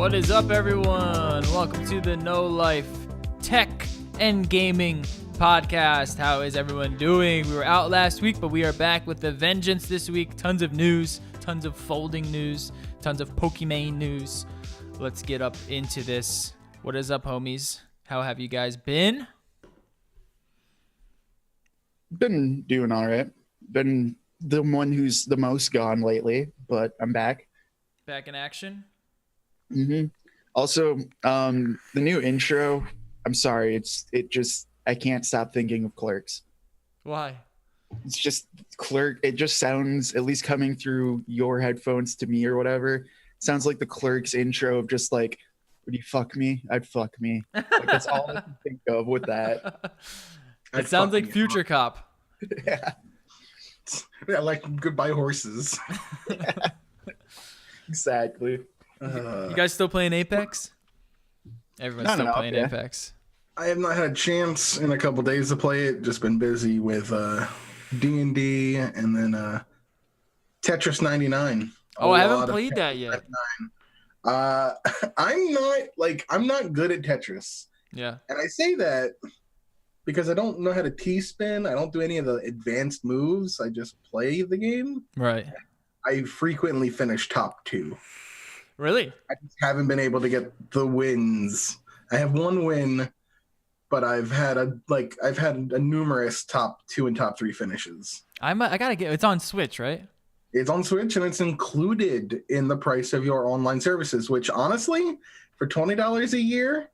What is up, everyone? Welcome to the NoLife Tech and Gaming Podcast. How is everyone doing? We were out last week, but we are back with a vengeance this week. Tons of news, tons of folding news, tons of Pokeman news. Let's get up into this. What is up, homies? How have you guys been? Been doing all right. Been the one who's the most gone lately, but I'm back. Back in action? Also, the new intro, I'm sorry, I can't stop thinking of Clerks. Why? It's just it just sounds, at least coming through your headphones to me or whatever, sounds like the Clerks intro of just like, would you fuck me? I'd fuck me. Like, that's all I can think of with that. It sounds like Future Cop. Yeah. Yeah, like Goodbye Horses. Yeah. Exactly. You guys still playing Apex? Everyone's still playing Apex. I have not had a chance in a couple days to play it. Just been busy with D&D and then Tetris 99. Oh, I haven't played that yet. I'm not good at Tetris. Yeah. And I say that because I don't know how to T-spin. I don't do any of the advanced moves. I just play the game. Right. I frequently finish top 2. Really? I just haven't been able to get the wins. I have one win, but I've had a numerous top 2 and top 3 finishes. I gotta get. It's on Switch, right? It's on Switch and it's included in the price of your online services. Which honestly, for $20 a year,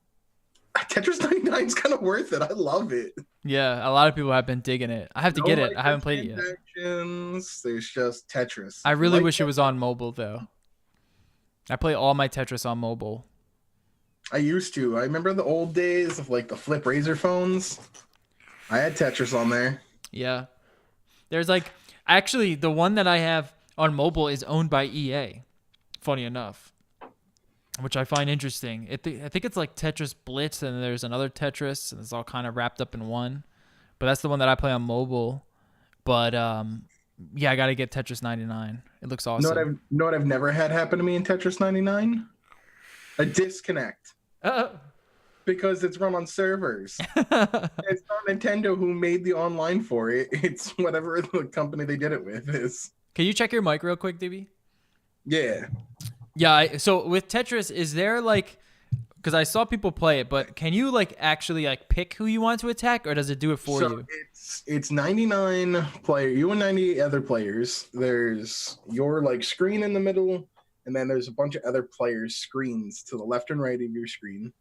Tetris 99 is kind of worth it. I love it. Yeah, a lot of people have been digging it. I have to get it. I haven't played it yet. There's just Tetris. I really wish it was on mobile though. I play all my Tetris on mobile. I used to. I remember the old days of like the flip razor phones. I had Tetris on there. Yeah. There's actually the one that I have on mobile is owned by EA. Funny enough. Which I find interesting. I think it's like Tetris Blitz and there's another Tetris and it's all kind of wrapped up in one. But that's the one that I play on mobile. But yeah, I got to get Tetris 99. It looks awesome. Know what I've never had happen to me in Tetris 99? A disconnect. Because it's run on servers. It's not Nintendo who made the online for it. It's whatever the company they did it with is. Can you check your mic real quick, DB? Yeah. Yeah, so with Tetris, is there because I saw people play it, but can you actually pick who you want to attack, or does it do it for you? It's 99 players, you and 90 other players. There's your screen in the middle, and then there's a bunch of other players' screens to the left and right of your screen.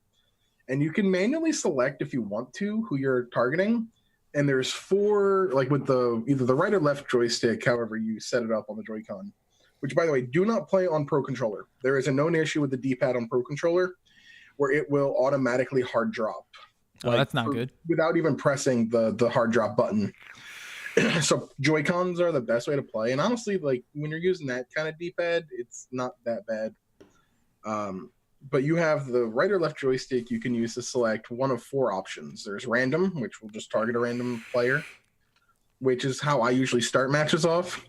And you can manually select if you want to who you're targeting. And there's 4, with either the right or left joystick, however you set it up on the Joy-Con. Which, by the way, do not play on Pro Controller. There is a known issue with the D-pad on Pro Controller where it will automatically hard drop. Oh, that's not good. Without even pressing the hard drop button. So Joy-Cons are the best way to play. And honestly, when you're using that kind of D-pad, it's not that bad. But you have the right or left joystick you can use to select one of 4 options. There's random, which will just target a random player, which is how I usually start matches off.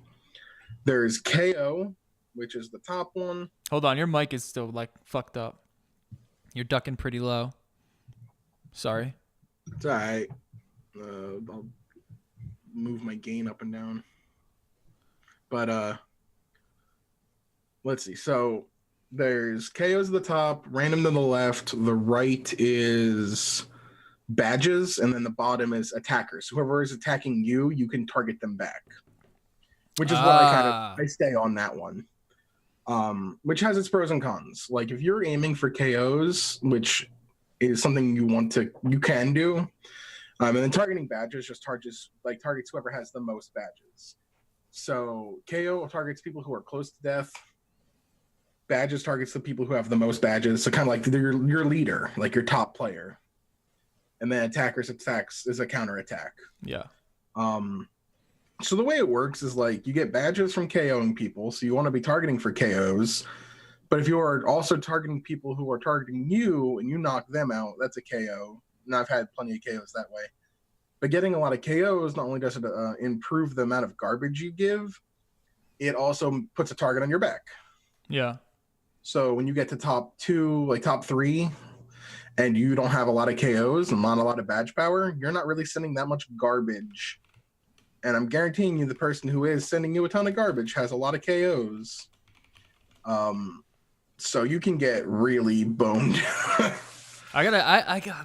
There's KO, which is the top one. Hold on, your mic is still fucked up. You're ducking pretty low. Sorry. It's all right. I'll move my gain up and down. But let's see. So there's KO's at the top, random to the left. The right is badges, and then the bottom is attackers. Whoever is attacking you, you can target them back. Which is what I stay on that one. Which has its pros and cons. If you're aiming for KOs, which is something you can do. And then targeting badges just targets whoever has the most badges. So KO targets people who are close to death. Badges targets the people who have the most badges. So kind of your leader, your top player. And then attackers attacks is a counter attack. Yeah. So the way it works is you get badges from KOing people, so you want to be targeting for KOs. But if you are also targeting people who are targeting you and you knock them out, that's a KO. And I've had plenty of KOs that way. But getting a lot of KOs, not only does it improve the amount of garbage you give, it also puts a target on your back. Yeah. So when you get to top 2, like top 3, and you don't have a lot of KOs and not a lot of badge power, you're not really sending that much garbage. And I'm guaranteeing you the person who is sending you a ton of garbage has a lot of KOs. So you can get really boned. Man,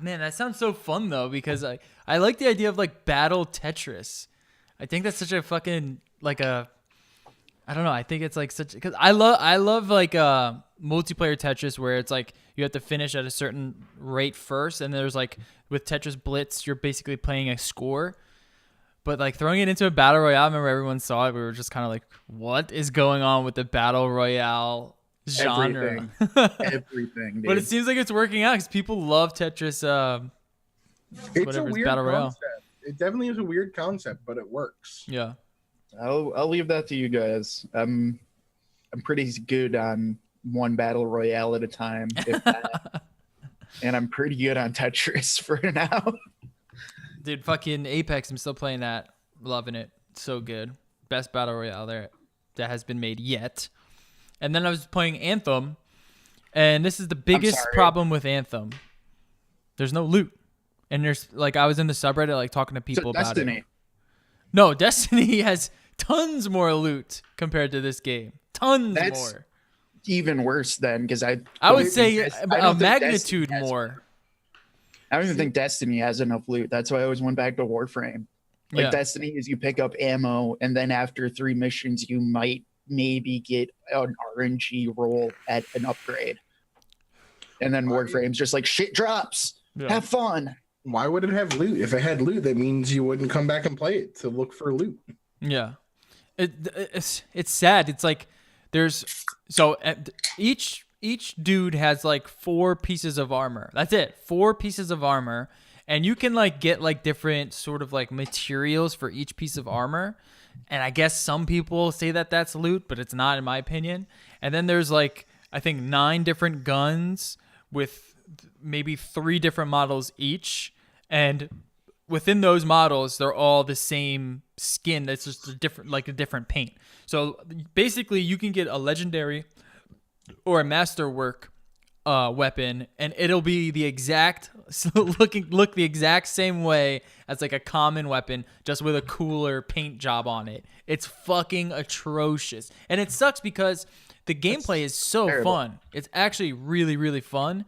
that sounds so fun though, because I like the idea of like battle Tetris. I think that's such a fucking like a, I don't know. I think it's like such, because I love like multiplayer Tetris where it's like you have to finish at a certain rate first, and there's like with Tetris Blitz you're basically playing a score. But like throwing it into a battle royale, I remember everyone saw it. We were just kind of like, what is going on with the battle royale genre? Everything, dude. But it seems like it's working out because people love Tetris. It's a weird battle royale. concept. It definitely is a weird concept, but it works. Yeah. I'll leave that to you guys. I'm pretty good on one battle royale at a time, if that. And I'm pretty good on Tetris for now. Dude, fucking Apex, I'm still playing that. Loving it. So good. Best battle royale there that has been made yet. And then I was playing Anthem, and this is the biggest problem with Anthem. There's no loot. And there's like, I was in the subreddit like talking to people about Destiny. it. No, Destiny has tons more loot compared to this game. Tons more. Even worse then, because I would say a magnitude more. I don't even think Destiny has enough loot. That's why I always went back to Warframe. Like Destiny is you pick up ammo, and then after 3 missions, you might maybe get an RNG roll at an upgrade. And then Warframe's just like, shit drops. Yeah. Have fun. Why would it have loot? If it had loot, that means you wouldn't come back and play it to look for loot. Yeah. It's sad. It's like there's so each dude has like 4 pieces of armor. That's it. 4 pieces of armor, and you can like get like different sort of like materials for each piece of armor. And I guess some people say that that's loot, but it's not in my opinion. And then there's like I think 9 different guns with maybe 3 different models each, and within those models they're all the same skin. That's just a different paint. So basically you can get a legendary or a masterwork weapon, and it'll be the exact look the exact same way as like a common weapon, just with a cooler paint job on it. It's fucking atrocious, and it sucks because the gameplay is so fun. It's actually really, really fun.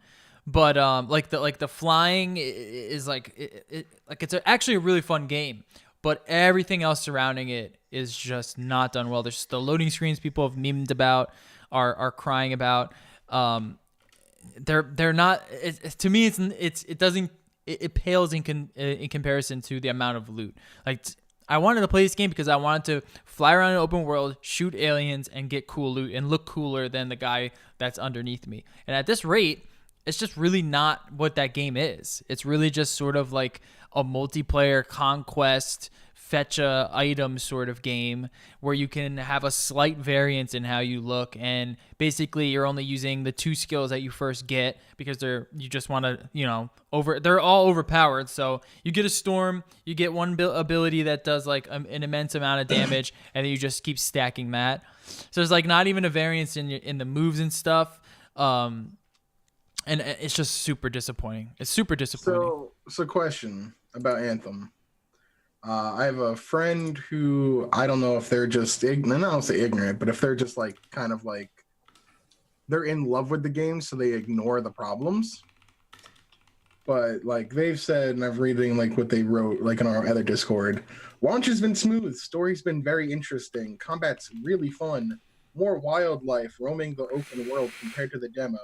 But like the flying is it's actually a really fun game, but everything else surrounding it is just not done well. There's the loading screens people have memed about, are crying about. They're not. To me, it pales in comparison to the amount of loot. Like I wanted to play this game because I wanted to fly around an open world, shoot aliens, and get cool loot and look cooler than the guy that's underneath me. And at this rate, it's just really not what that game is. It's really just sort of like a multiplayer conquest, fetch a item sort of game where you can have a slight variance in how you look, and basically you're only using the 2 skills that you first get because you just want to, they're all overpowered. So you get a storm, you get one ability that does like an immense amount of damage, and then you just keep stacking that. So there's like not even a variance in the moves and stuff. And it's just super disappointing. It's super disappointing. So question about Anthem. I have a friend who, I don't know if they're just ignorant. I don't say ignorant, but if they're just like kind of like they're in love with the game, so they ignore the problems. But like they've said, and I'm reading like what they wrote like in our other Discord. Launch has been smooth. Story's been very interesting. Combat's really fun. More wildlife roaming the open world compared to the demo.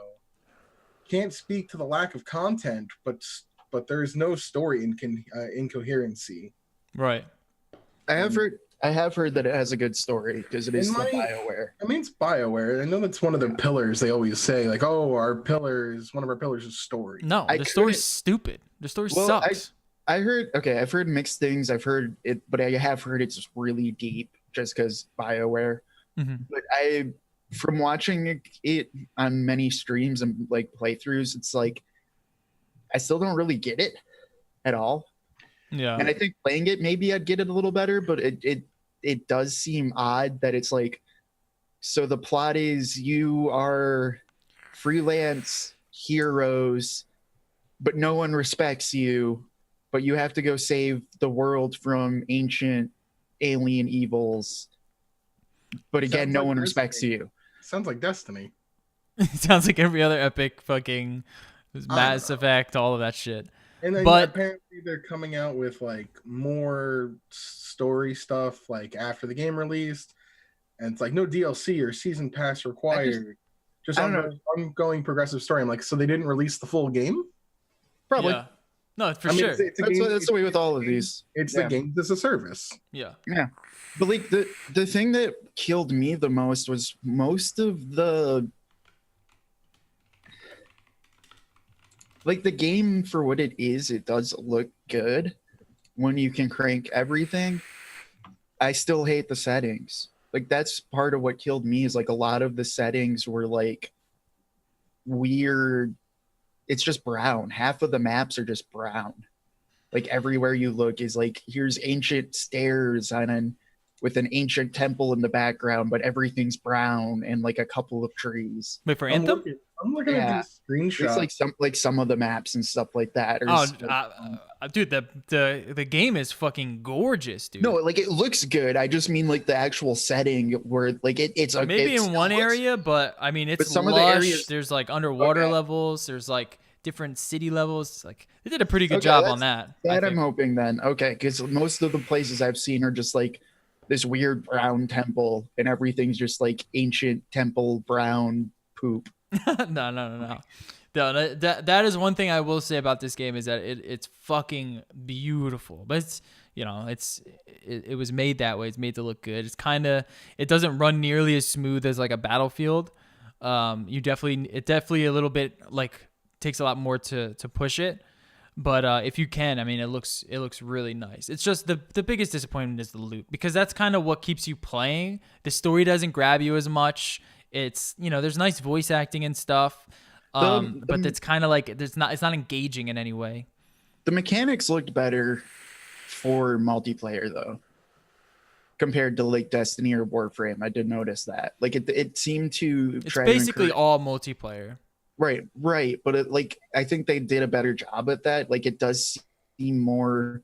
Can't speak to the lack of content, but there's no story incoherency. Right. I have heard that it has a good story because it is BioWare. I mean, it's BioWare. I know that's one of their pillars. They always say like, "Oh, one of our pillars is story." No, the story's stupid. The story sucks. I've heard mixed things. I've heard it, but I have heard it's really deep just because BioWare. Mm-hmm. But from watching it on many streams and like playthroughs, it's like I still don't really get it at all. Yeah. And I think playing it, maybe I'd get it a little better, but it does seem odd that it's like, so the plot is you are freelance heroes, but no one respects you, but you have to go save the world from ancient alien evils. But again, Sounds no like one Destiny. respects you. Sounds like Destiny. Sounds like every other epic fucking Mass Effect, all of that shit. And then But apparently they're coming out with like more story stuff like after the game released, and it's like no DLC or season pass required. Just I don't know. ongoing progressive story. I'm like, so they didn't release the full game? Probably. yeah, no, for I mean, sure. it's a That's, game, that's the way with all of these. It's Yeah. the games as a service. Yeah. Yeah. But like the thing that killed me the most was most of the like the game for what it is, it does look good when you can crank everything. I still hate the settings. Like that's part of what killed me is like a lot of the settings were like weird. It's just brown. Half of the maps are just brown. Like everywhere you look is like here's ancient stairs with an ancient temple in the background, but everything's brown and like a couple of trees. Wait for Anthem. I'm looking Yeah. at these screenshots. It's like some of the maps and stuff like that. Dude, the game is fucking gorgeous, dude. No, like it looks good. I just mean like the actual setting where like it's a, maybe it's, in one area, but I mean it's some lush. of the areas- There's like underwater Okay. levels. There's like different city levels. Like they did a pretty good Okay, job on that. I That I'm think. hoping then. Okay, because most of the places I've seen are just like this weird brown temple, and everything's just like ancient temple brown poop. No. That is one thing I will say about this game is that it's fucking beautiful. But it's it was made that way. It's made to look good. It doesn't run nearly as smooth as like a Battlefield. It definitely a little bit like takes a lot more to push it. But if you can, I mean, it looks really nice. It's just the biggest disappointment is the loot, because that's kind of what keeps you playing. The story doesn't grab you as much. It's there's nice voice acting and stuff, but it's kind of like it's not engaging in any way. The mechanics looked better for multiplayer though, compared to like Destiny or Warframe. I did notice that. Like it seemed to It's try to basically encourage- all multiplayer. Right. But I think they did a better job at that. Like it does seem more,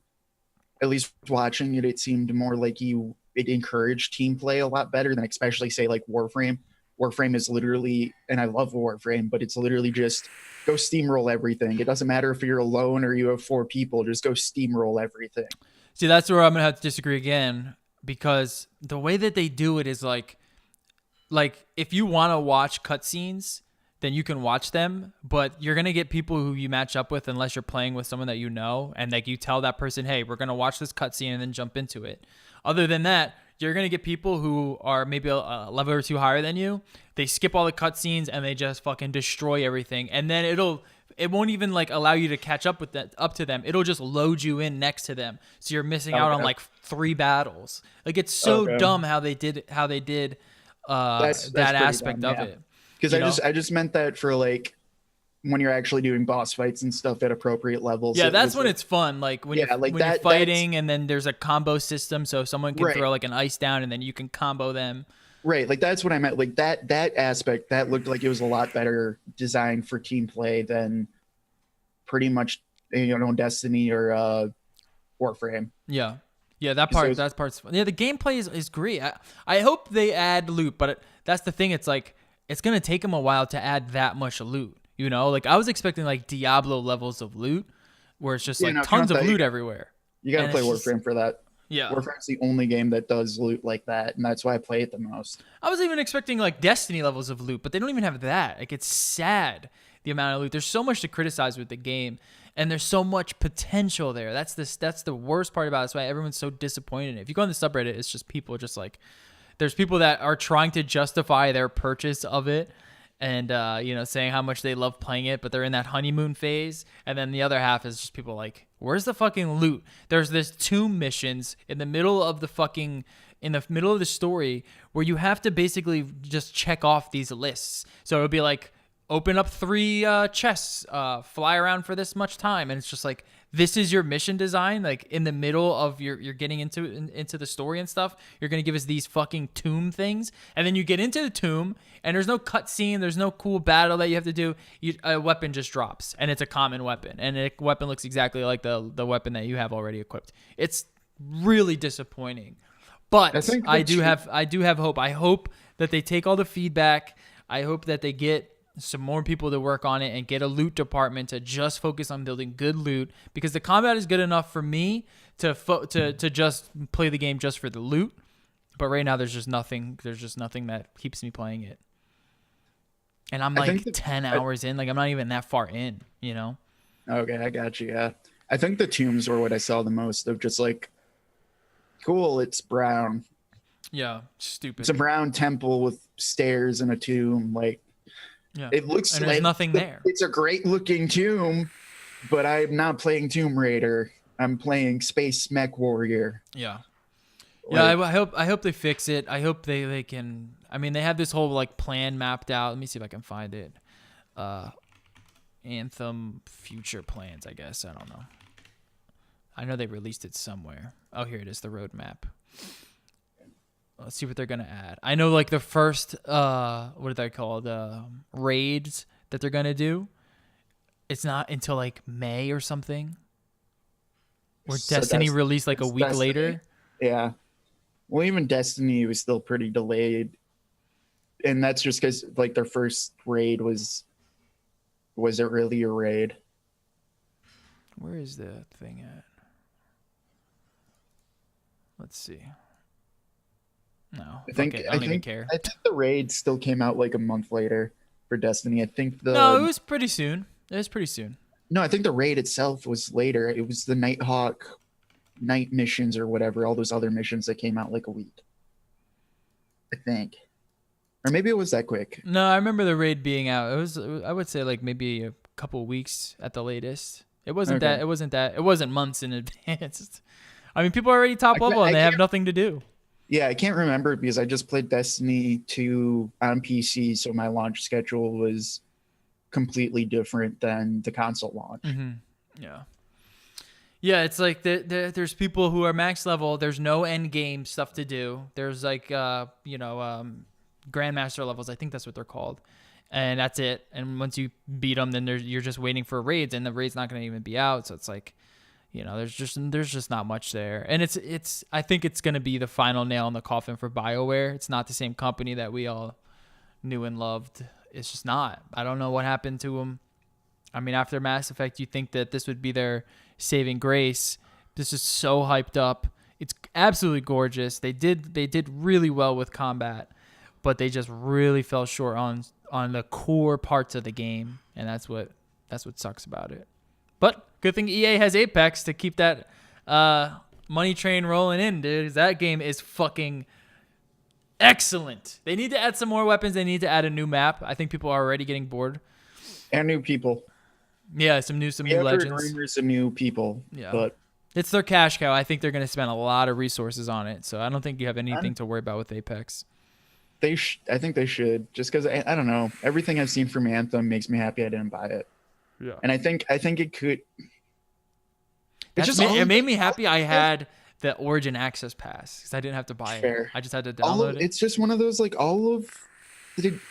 at least watching it, it seemed more like it encouraged team play a lot better than especially say like Warframe. Warframe is literally, and I love Warframe, but it's literally just go steamroll everything. It doesn't matter if you're alone or you have 4 people, just go steamroll everything. See, that's where I'm gonna have to disagree again, because the way that they do it is like if you want to watch cutscenes, then you can watch them, but you're going to get people who you match up with unless you're playing with someone that you know, and like you tell that person, hey, we're going to watch this cutscene and then jump into it. Other than that, you're going to get people who are maybe a level or 2 higher than you. They skip all the cutscenes and they just fucking destroy everything. And then it won't even like allow you to catch up to them. It'll just load you in next to them. So you're missing out on like 3 battles. Like it's so dumb how they did That's that pretty aspect dumb, of yeah. it. Because I just meant that for like when you're actually doing boss fights and stuff at appropriate levels. Yeah, that's when it's fun. Like when you're fighting and then there's a combo system, so someone can throw like an ice down and then you can combo them. Right, like that's what I meant. Like that aspect that looked like it was a lot better designed for team play than pretty much Destiny or Warframe. Yeah, that part's fun. Yeah, the gameplay is great. I hope they add loot, but that's the thing. It's like it's gonna take them a while to add that much loot. Like I was expecting like Diablo levels of loot, where it's just tons of loot everywhere. You gotta play Warframe for that. Yeah, Warframe's the only game that does loot like that, and that's why I play it the most. I was even expecting like Destiny levels of loot, but they don't even have that. Like it's sad the amount of loot. There's so much to criticize with the game, and there's so much potential there. That's the worst part about it. That's why everyone's so disappointed in it. If you go on the subreddit, it's just people just like there's people that are trying to justify their purchase of it and saying how much they love playing it, but they're in that honeymoon phase. And then the other half is just people like, where's the fucking loot? There's this 2 missions in the middle of the story where you have to basically just check off these lists. So it would be like, open up 3 chests, fly around for this much time. And it's just like, this is your mission design, like in the middle of you're getting into the story and stuff, you're gonna give us these fucking tomb things, and then you get into the tomb and there's no cutscene, there's no cool battle that you have to do. A weapon just drops, and it's a common weapon, and a weapon looks exactly like the weapon that you have already equipped. It's really disappointing, but I do have hope. I hope that they take all the feedback. I hope that they get some more people to work on it and get a loot department to just focus on building good loot, because the combat is good enough for me to just play the game just for the loot. But right now there's just nothing that keeps me playing it. And I'm like 10 hours in, like I'm not even that far in, you know? Okay, I got you. Yeah. I think the tombs were what I saw the most of, just like, cool, it's brown. Yeah, stupid. It's a brown temple with stairs and a tomb. Like, yeah. It looks and there's like nothing there. It's a great looking tomb, but I'm not playing Tomb Raider. I'm playing Space Mech Warrior. Yeah. Like, Yeah, I hope they fix it. I hope they can. I mean, they have this whole like plan mapped out. Let me see if I can find it. Anthem future plans, I guess. I don't know. I know they released it somewhere. Oh, here it is, the roadmap. Let's see what they're gonna add. I know like the first what are they called? Raids that they're gonna do. It's not until like May or something. Or So Destiny released like a week Destiny. later. Yeah. Well, even Destiny was still pretty delayed. And that's just because like their first raid was it really a raid? Where is the thing at? Let's see. No, I think I don't even care. I think the raid still came out like a month later for Destiny. I think No, it was pretty soon. No, I think the raid itself was later. It was the Nighthawk night missions or whatever, all those other missions that came out like a week. I think. Or maybe it was that quick. No, I remember the raid being out. It was, I would say, like maybe a couple weeks at the latest. It wasn't Okay. that. It wasn't months in advance. I mean, people are already top level and they have nothing to do. Yeah, I can't remember because I just played Destiny 2 on PC, so my launch schedule was completely different than the console launch. Mm-hmm. Yeah. Yeah, it's like there's people who are max level. There's no end game stuff to do. There's like, Grandmaster levels. I think that's what they're called. And that's it. And once you beat them, then you're just waiting for raids, and the raid's not going to even be out. So it's like, there's just not much there. And it's I think it's going to be the final nail in the coffin for BioWare. It's not the same company that we all knew and loved. It's just not. I don't know what happened to them. I mean, after Mass Effect, you think that this would be their saving grace. This is so hyped up. It's absolutely gorgeous. They did really well with combat, but they just really fell short on the core parts of the game, and that's what sucks about it. But good thing EA has Apex to keep that money train rolling in, dude. 'Cause that game is fucking excellent. They need to add some more weapons. They need to add a new map. I think people are already getting bored. And new people. Yeah, some new legends. Rumors of new people. Yeah. But It's their cash cow. I think they're going to spend a lot of resources on it. So I don't think you have anything to worry about with Apex. I think they should, just because I don't know. Everything I've seen from Anthem makes me happy I didn't buy it. Yeah. And I think it could. It made me happy I had the Origin Access Pass because I didn't have to buy it. I just had to download it. It's just one of those, like,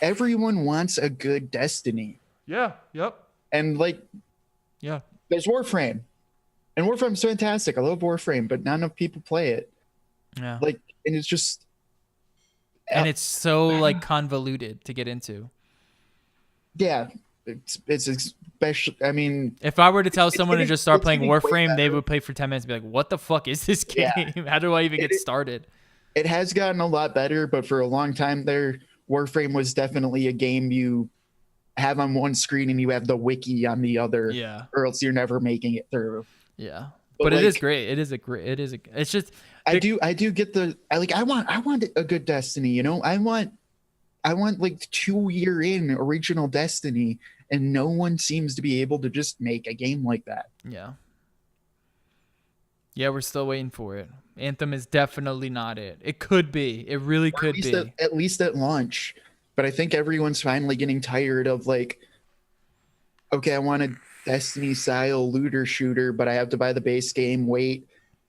everyone wants a good Destiny. Yeah. Yep. And, like, yeah, there's Warframe. And Warframe's fantastic. I love Warframe, but not enough people play it. Yeah. Like, and it's just. And it's so, like, convoluted to get into. Yeah. It's especially, I mean. If I were to tell someone to just start playing getting way Warframe, they better. would play for 10 minutes and be like, what the fuck is this game? Yeah. How do I even get started? It has gotten a lot better, but for a long time there, Warframe was definitely a game you have on one screen and you have the wiki on the other. Yeah. Or else you're never making it through. Yeah. But But it is like- great. It's just. I do get I want a good Destiny, I want like 2-year in original Destiny, and no one seems to be able to just make a game like that. Yeah. Yeah, we're still waiting for it. Anthem is definitely not it. It could be. It really Or could be. at least at launch. But I think everyone's finally getting tired of, like, okay, I want Destiny style looter shooter, but I have to buy the base game, wait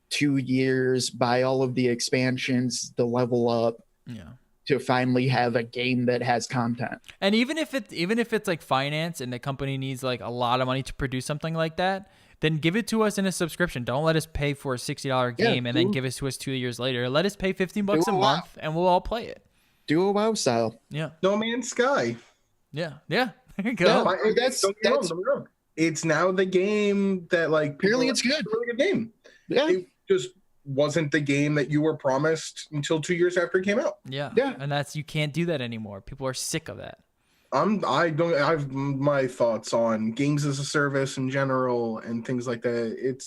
2 years, buy all of the expansions, the level up Yeah. to finally have a game that has content. And even if it's like finance and the company needs like a lot of money to produce something like that, then give it to us in a subscription. Don't let us pay for a $60 game and then give it to us 2 years later. Let us pay $15 a month and we'll all play it. Do a WoW style. Yeah. No Man's Sky. Yeah. There you go. Yeah, that's Don't get me wrong. It's now the game that like apparently it's good. It's a really good game. Yeah. It just wasn't the game that you were promised until 2 years after it came out. Yeah. Yeah. And you can't do that anymore. People are sick of that. I've my thoughts on games as a service in general and things like that.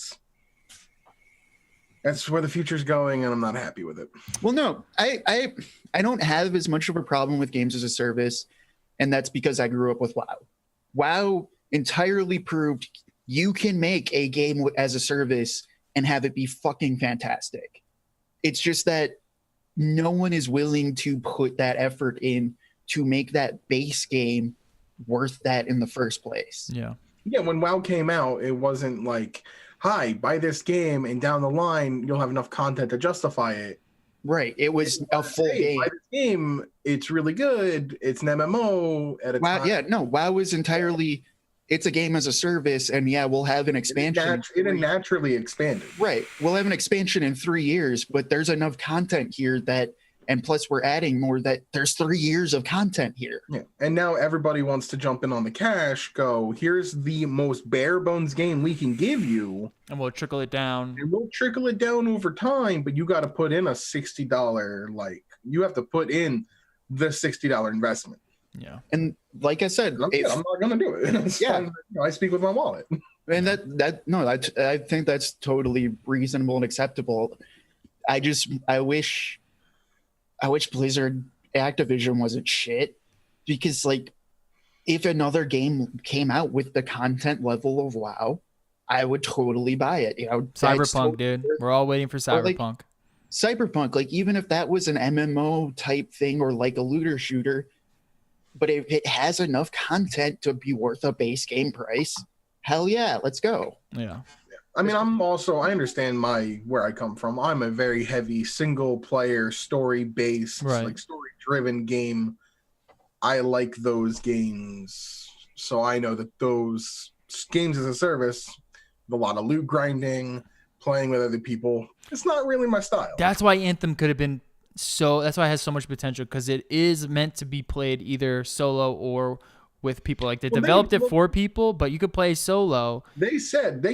That's where the future's going, and I'm not happy with it. Well, no, I don't have as much of a problem with games as a service, and that's because I grew up with WoW. WoW entirely proved you can make a game as a service and have it be fucking fantastic. It's just that no one is willing to put that effort in to make that base game worth that in the first place. Yeah. Yeah, when WoW came out, it wasn't like, hi, buy this game, and down the line, you'll have enough content to justify it. Right. It was a full game. Buy this game, it's really good. It's an MMO at a time. Yeah, no, WoW is entirely, it's a game as a service, and yeah, we'll have an expansion. It naturally expanded. Right. We'll have an expansion in 3 years, but there's enough content here that, and plus we're adding more, that there's 3 years of content here. Yeah. And now everybody wants to jump in on the cash, go, here's the most bare bones game we can give you. And we'll trickle it down. And we'll trickle it down over time, but you got to put in a $60, like, you have to put in the $60 investment. Yeah. And like I said, I'm not going to do it. It's fine. I speak with my wallet. And I think that's totally reasonable and acceptable. I wish Blizzard Activision wasn't shit, because like if another game came out with the content level of WoW, I would totally buy it. Cyberpunk, dude. We're all waiting for Cyberpunk. Cyberpunk, like even if that was an MMO type thing or like a looter shooter, but if it has enough content to be worth a base game price, hell yeah, let's go. Yeah. I mean, I understand where I come from. I'm a very heavy single player story based, like story driven game. I like those games. So I know that those games as a service, with a lot of loot grinding, playing with other people, it's not really my style. That's why Anthem could have been that's why it has so much potential, because it is meant to be played either solo or with people. Like they developed it for people, but you could play solo. They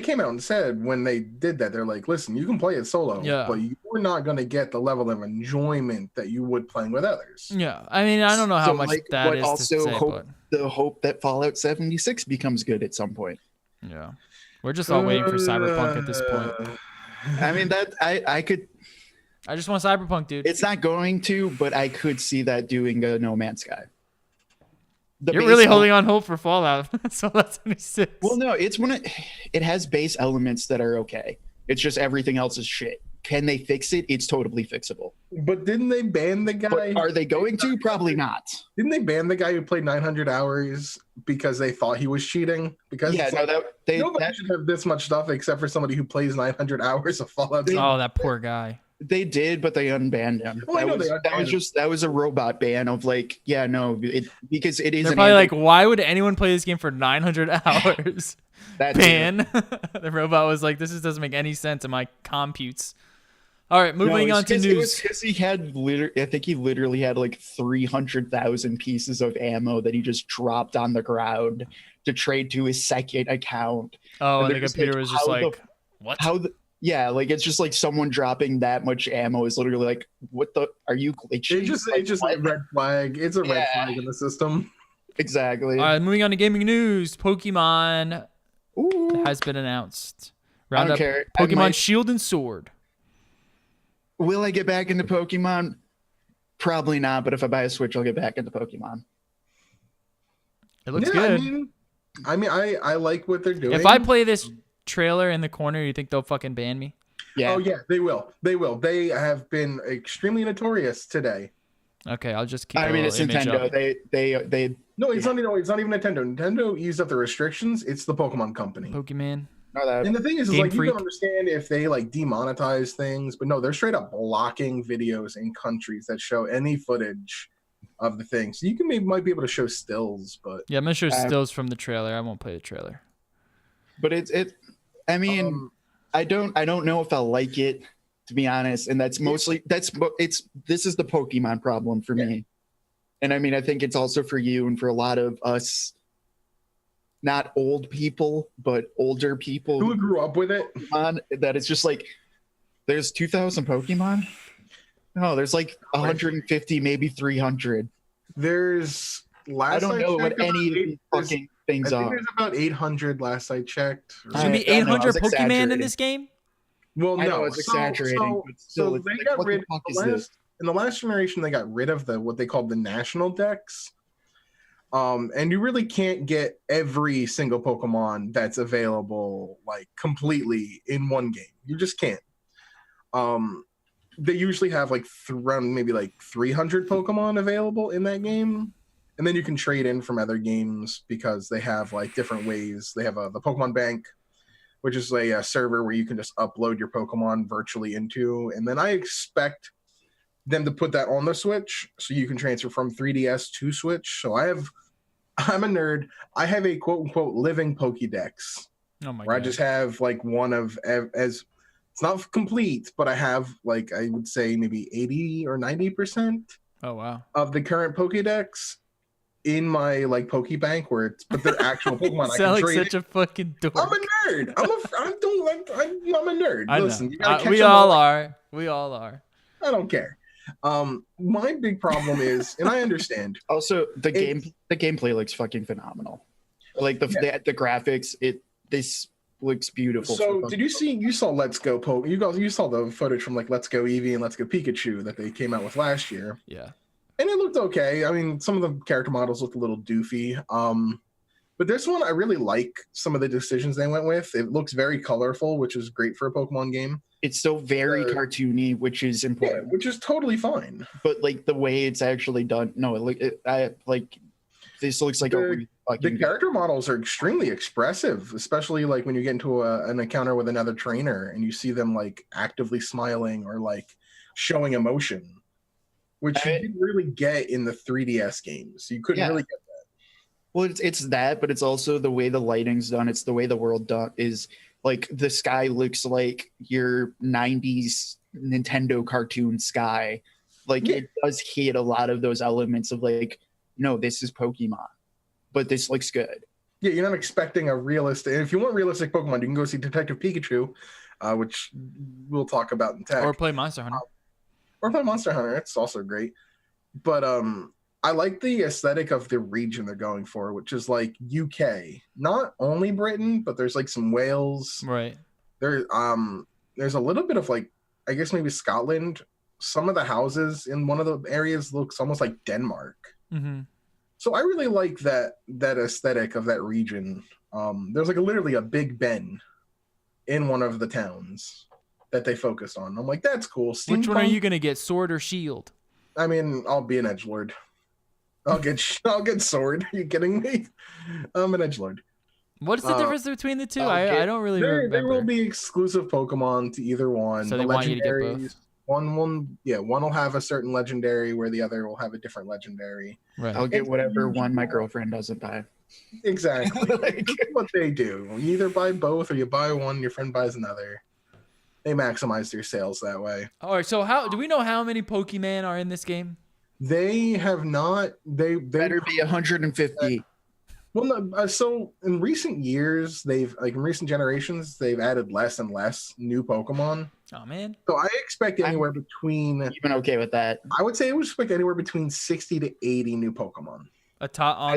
came out and said when they did that, they're like, listen, you can play it solo, but you're not going to get the level of enjoyment that you would playing with others. Yeah. I mean, I don't know how much that is also to say, the hope that Fallout 76 becomes good at some point. Yeah. We're just all waiting for Cyberpunk at this point. I mean, I just want Cyberpunk, dude. It's not going to, but I could see that doing a No Man's Sky. You're really holding on hope for Fallout. So that's 76. Well, no, it has base elements that are okay. It's just everything else is shit. Can they fix it? It's totally fixable. But didn't they ban the guy? But are they going to? Probably not. Didn't they ban the guy who played 900 hours because they thought he was cheating? Because nobody should have this much stuff except for somebody who plays 900 hours of Fallout. That poor guy. They did, but they unbanned him. Well, that was a robot ban of like, because it is. They're probably like, why would anyone play this game for 900 hours? Ban. The robot was like, this just doesn't make any sense in my computes. All right, moving on to news. Because I think he literally had like 300,000 pieces of ammo that he just dropped on the ground to trade to his second account. Oh, and the computer was just like, what? Yeah, like it's just like someone dropping that much ammo is literally like, what the? Are you glitching? It's just a red flag. It's a red flag in the system. Exactly. All right, moving on to gaming news. Pokemon has been announced. I don't care. Pokemon Shield and Sword. Will I get back into Pokemon? Probably not, but if I buy a Switch, I'll get back into Pokemon. It looks good. I mean, I like what they're doing. If I play this trailer in the corner, you think they'll fucking ban me? Yeah. Oh yeah, they will. They have been extremely notorious today. Okay, I'll just keep. I mean, it's Nintendo. No, it's not. It's not even Nintendo. Nintendo eased up the restrictions. It's the Pokemon Company. Pokemon. And the thing is Game like Freak. you can understand if they like demonetize things, but no, they're straight up blocking videos in countries that show any footage of the thing. So you might be able to show stills, but Yeah, I'm gonna show stills from the trailer. I won't play the trailer. But I mean, I don't know if I'll like it, to be honest. And that's mostly this is the Pokemon problem for me. And I mean, I think it's also for you and for a lot of us, not old people, but older people who grew up with it. That it's just like, there's 2,000 Pokemon. No, there's like 150, maybe 300. There's I don't know what any of these fucking things are. There's about 800 last I checked. There's gonna be 800 Pokemon in this game. Well, no, I know it's exaggerating. But still, so they got rid in the last generation. They got rid of what they called the national dex. And you really can't get every single Pokemon that's available like completely in one game. You just can't. They usually have like around maybe like 300 Pokemon available in that game, and then you can trade in from other games because they have like different ways. They have the Pokemon Bank, which is a server where you can just upload your Pokemon virtually into, and then I expect them to put that on the Switch so you can transfer from 3DS to Switch. So I'm a nerd. I have a quote unquote living Pokédex. Oh my where god! I just have like one of as it's not complete, but I have like I would say maybe 80 or 90%. Oh wow! Of the current Pokédex in my like Pokébank, where but they're actual Pokemon. You sound like such a fucking dork. I'm a nerd. I'm a nerd. I Listen, know. We all are. We all are. I don't care. My big problem is, and I understand. Also, the gameplay looks fucking phenomenal. Like the graphics, this looks beautiful. So, did you saw Let's Go Poke? You saw the footage from like Let's Go Eevee and Let's Go Pikachu that they came out with last year. Yeah, and it looked okay. I mean, some of the character models looked a little doofy. But this one, I really like some of the decisions they went with. It looks very colorful, which is great for a Pokemon game. It's still very cartoony, which is important. Yeah, which is totally fine. But like the way it's actually done, this looks like the character models are extremely expressive, especially like when you get into an encounter with another trainer and you see them like actively smiling or like showing emotion, which you didn't really get in the 3DS games. You couldn't really get that. Well, it's that, but it's also the way the lighting's done. It's the way the world is. Like the sky looks like your 90s Nintendo cartoon sky. Like it does hit a lot of those elements of like, no, this is Pokemon, but this looks good. Yeah, you're not expecting a realistic. If you want realistic Pokemon, you can go see Detective Pikachu, which we'll talk about in tech. Or play Monster Hunter. It's also great. But I like the aesthetic of the region they're going for, which is like UK, not only Britain, but there's like some Wales. Right. There's a little bit of like, I guess maybe Scotland. Some of the houses in one of the areas looks almost like Denmark. Mm-hmm. So I really like that aesthetic of that region. There's like literally a Big Ben in one of the towns that they focused on. I'm like, that's cool. Which one are you gonna get, sword or shield? I mean, I'll be an edgelord. I'll get sword. Are you kidding me? I'm an edgelord. What's the difference between the two? I don't really remember. There will be exclusive Pokemon to either one. So they want you to get both. One will have a certain legendary where the other will have a different legendary. Right. I'll get whatever one my girlfriend doesn't buy. Exactly. That's what they do. You either buy both or you buy one, your friend buys another. They maximize their sales that way. All right. So do we know how many Pokemon are in this game? They have not. They better be 150. Well, no, so in recent years, in recent generations, they've added less and less new Pokemon. Oh man! So I expect anywhere between. Even okay with that. I would say I would expect anywhere between 60 to 80 new Pokemon. On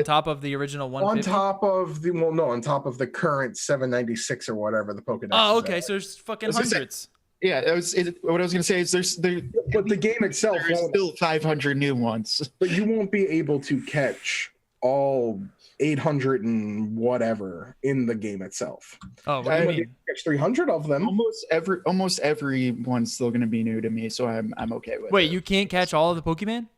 top of the original 150? On top of the current 796 or whatever the Pokedex. Oh, okay. So there's fucking hundreds. Yeah, what I was gonna say is but the game itself there's still 500 new ones. But you won't be able to catch all 800 and whatever in the game itself. Oh, what do you mean? Catch 300 of them. Almost every one's still gonna be new to me, so I'm okay with it. Wait, you can't catch all of the Pokemon?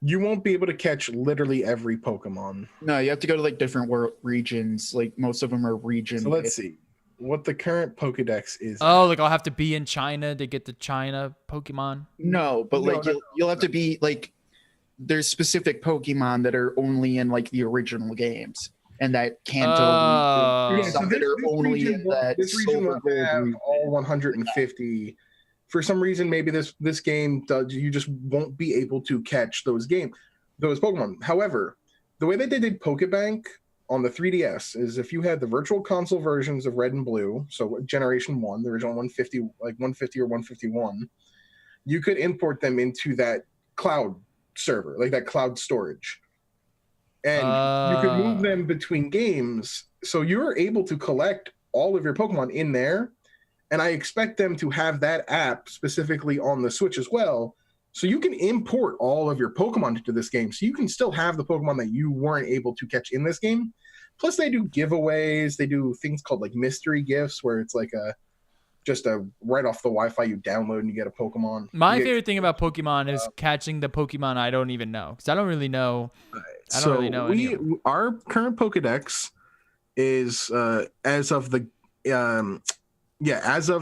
you won't be able to catch literally every Pokemon. No, you have to go to like different regions. Like most of them are region. So let's see what the current Pokedex is. Oh, like I'll have to be in China to get the China Pokemon? No, but like you'll have to be like there's specific Pokemon that are only in like the original games, and that can't Oh. some that are only in that this region silver will have gold. all 150. For some reason, maybe this game does. You just won't be able to catch those Pokemon. However, the way that they did Pokebank on the 3DS is if you had the virtual console versions of Red and Blue, so Generation 1, the original 150, like 150 or 151, you could import them into that cloud server, like that cloud storage. And you could move them between games. So you're able to collect all of your Pokemon in there. And I expect them to have that app specifically on the Switch as well. So you can import all of your Pokemon into this game. So you can still have the Pokemon that you weren't able to catch in this game. Plus they do giveaways. They do things called like mystery gifts where it's like just right off the Wi-Fi you download and you get a Pokemon. My favorite thing about Pokemon is catching the Pokemon I don't even know. Because I don't really know. I don't really know any of them. Our current Pokedex is as of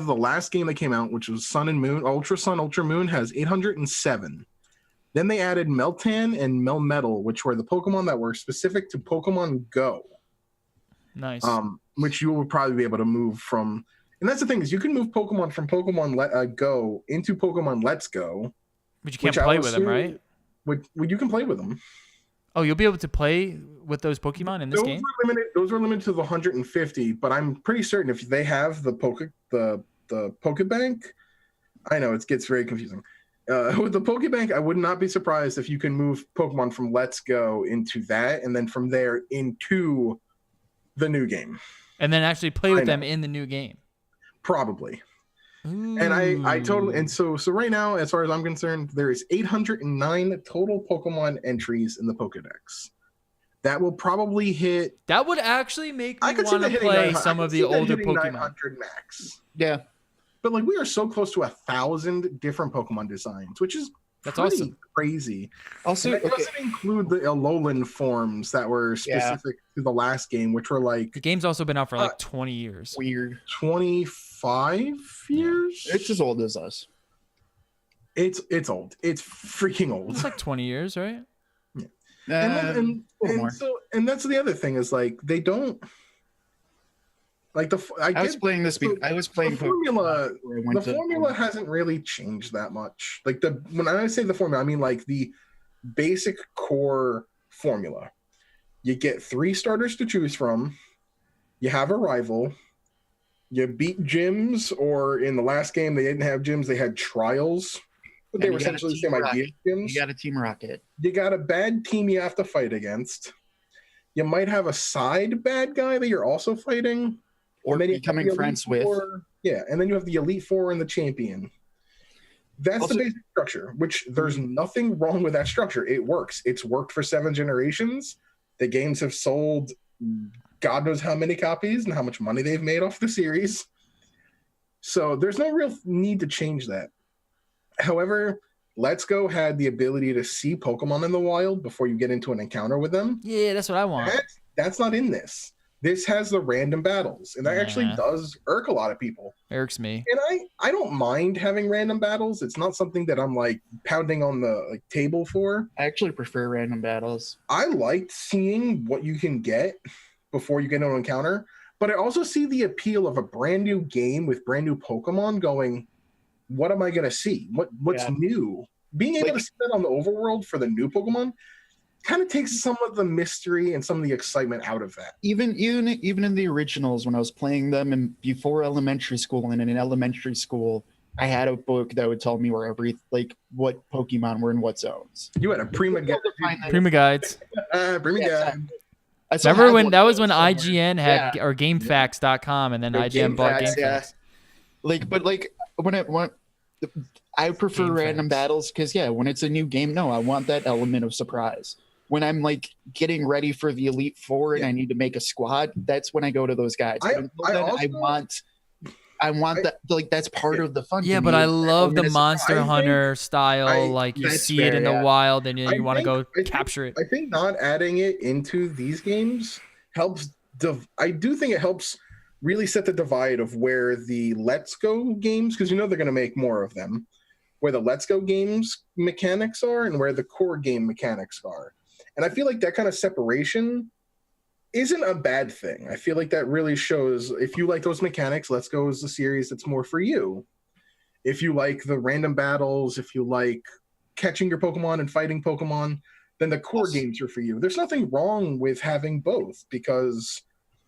the last game that came out, which was Sun and Moon, Ultra Sun, Ultra Moon, has 807. Then they added Meltan and Melmetal, which were the Pokemon that were specific to Pokemon Go. Nice. Which you will probably be able to move from. And that's the thing is you can move Pokemon from Pokemon Go into Pokemon Let's Go. But you can't play with them, right? You can play with them. Oh, you'll be able to play with those Pokemon in this game? Those are limited to the 150, but I'm pretty certain if they have the Pokebank, I know it gets very confusing. With the Pokebank, I would not be surprised if you can move Pokemon from Let's Go into that, and then from there into the new game. And then actually play with them in the new game. Probably. Ooh. And I totally, and so right now, as far as I'm concerned, there is 809 total Pokemon entries in the Pokedex. That will probably hit. That would actually make me want to play some of the older Pokemon. 900 max. Yeah. But like we are so close to 1,000 different Pokemon designs, which is awesome. Crazy. Also, it doesn't include the Alolan forms that were specific to the last game, which were like the game's also been out for like 20 years. Weird. 25 years. It's as old as us. It's old. It's freaking old. It's like 20 years, right? Yeah. And that's the other thing is like they don't. Like I was playing this. I was playing the formula. The formula hasn't really changed that much. Like when I say the formula, I mean like the basic core formula. You get 3 starters to choose from. You have a rival. You beat gyms, or in the last game they didn't have gyms; they had trials. But they were essentially the same idea. Gyms. You got a Team Rocket. You got a bad team you have to fight against. You might have a side bad guy that you're also fighting. Or becoming friends with. Yeah, and then you have the Elite Four and the Champion. That's also the basic structure, which there's nothing wrong with that structure. It works. It's worked for 7 generations. The games have sold God knows how many copies and how much money they've made off the series. So there's no real need to change that. However, Let's Go had the ability to see Pokemon in the wild before you get into an encounter with them. Yeah, that's what I want. That's not in this. This has the random battles, and that actually does irk a lot of people. Irks me. And I don't mind having random battles. It's not something that I'm like pounding on the table for. I actually prefer random battles. I liked seeing what you can get before you get into an encounter, but I also see the appeal of a brand new game with brand new Pokemon going, what am I going to see? What's new? Being able to see that on the overworld for the new Pokemon kind of takes some of the mystery and some of the excitement out of that. Even in the originals, when I was playing them and before elementary school, and in elementary school, I had a book that would tell me where what Pokemon were in what zones. You had a Prima Guide. Prima Guides. Prima Guide. Remember when that was when IGN had or GameFAQs.com, and then IGN bought GameFAQs. Yeah. I prefer random battles because when it's a new game, I want that element of surprise. When I'm like getting ready for the Elite Four and I need to make a squad, that's when I go to those guys. I want that. Like that's part Yeah. of the fun. Yeah, to but me, I is that love the element of surprise. Monster I think Hunter style. Like you That's see it fair, in the yeah. wild, and you want to go I think capture it. I think not adding it into these games helps. I do think it helps really set the divide of where the Let's Go games, because they're going to make more of them, where the Let's Go games mechanics are and where the core game mechanics are. And I feel like that kind of separation isn't a bad thing. I feel like that really shows if you like those mechanics, Let's Go is the series that's more for you. If you like the random battles, if you like catching your Pokemon and fighting Pokemon, then the core games are for you. There's nothing wrong with having both because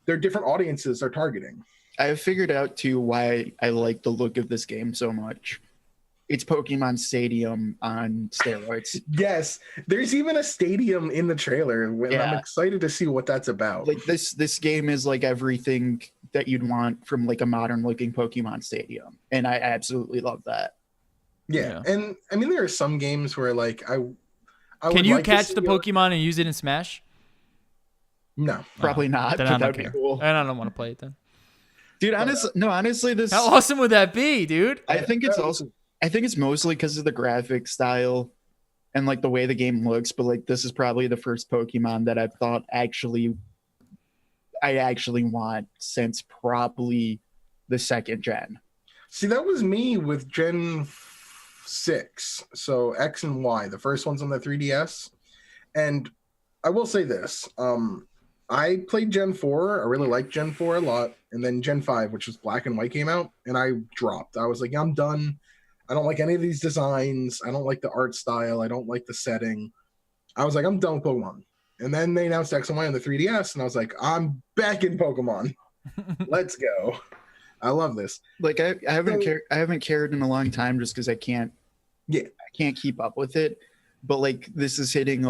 they're different audiences they're targeting. I have figured out too why I like the look of this game so much. It's Pokemon Stadium on steroids. Yes, there's even a stadium in the trailer, and I'm Yeah. excited to see what that's about. Like this game is like everything that you'd want from like a modern looking Pokemon Stadium, and I absolutely love that. Yeah, and I mean there are some games where like I Can would you like to catch see the Pokemon and use it in Smash? No, Probably not, Then but I don't that'd be care. cool. And I don't want to play it then. Dude, honestly, this How awesome would that be, dude? I think it's mostly because of the graphic style and like the way the game looks, but like this is probably the first Pokemon that I've thought I actually want since probably the second gen. See, that was me with Gen 6, so X and Y. The first one's on the 3DS. And I will say this. I played Gen 4. I really liked Gen 4 a lot. And then Gen 5, which was Black and White, came out, and I dropped. I was like, yeah, I'm done. I don't like any of these designs. I don't like the art style. I don't like the setting. I was like, I'm done with Pokemon. And then they announced X and Y on the 3DS, and I was like, I'm back in Pokemon. Let's go. I love this. Like I haven't cared in a long time just because I can't keep up with it. But like this is hitting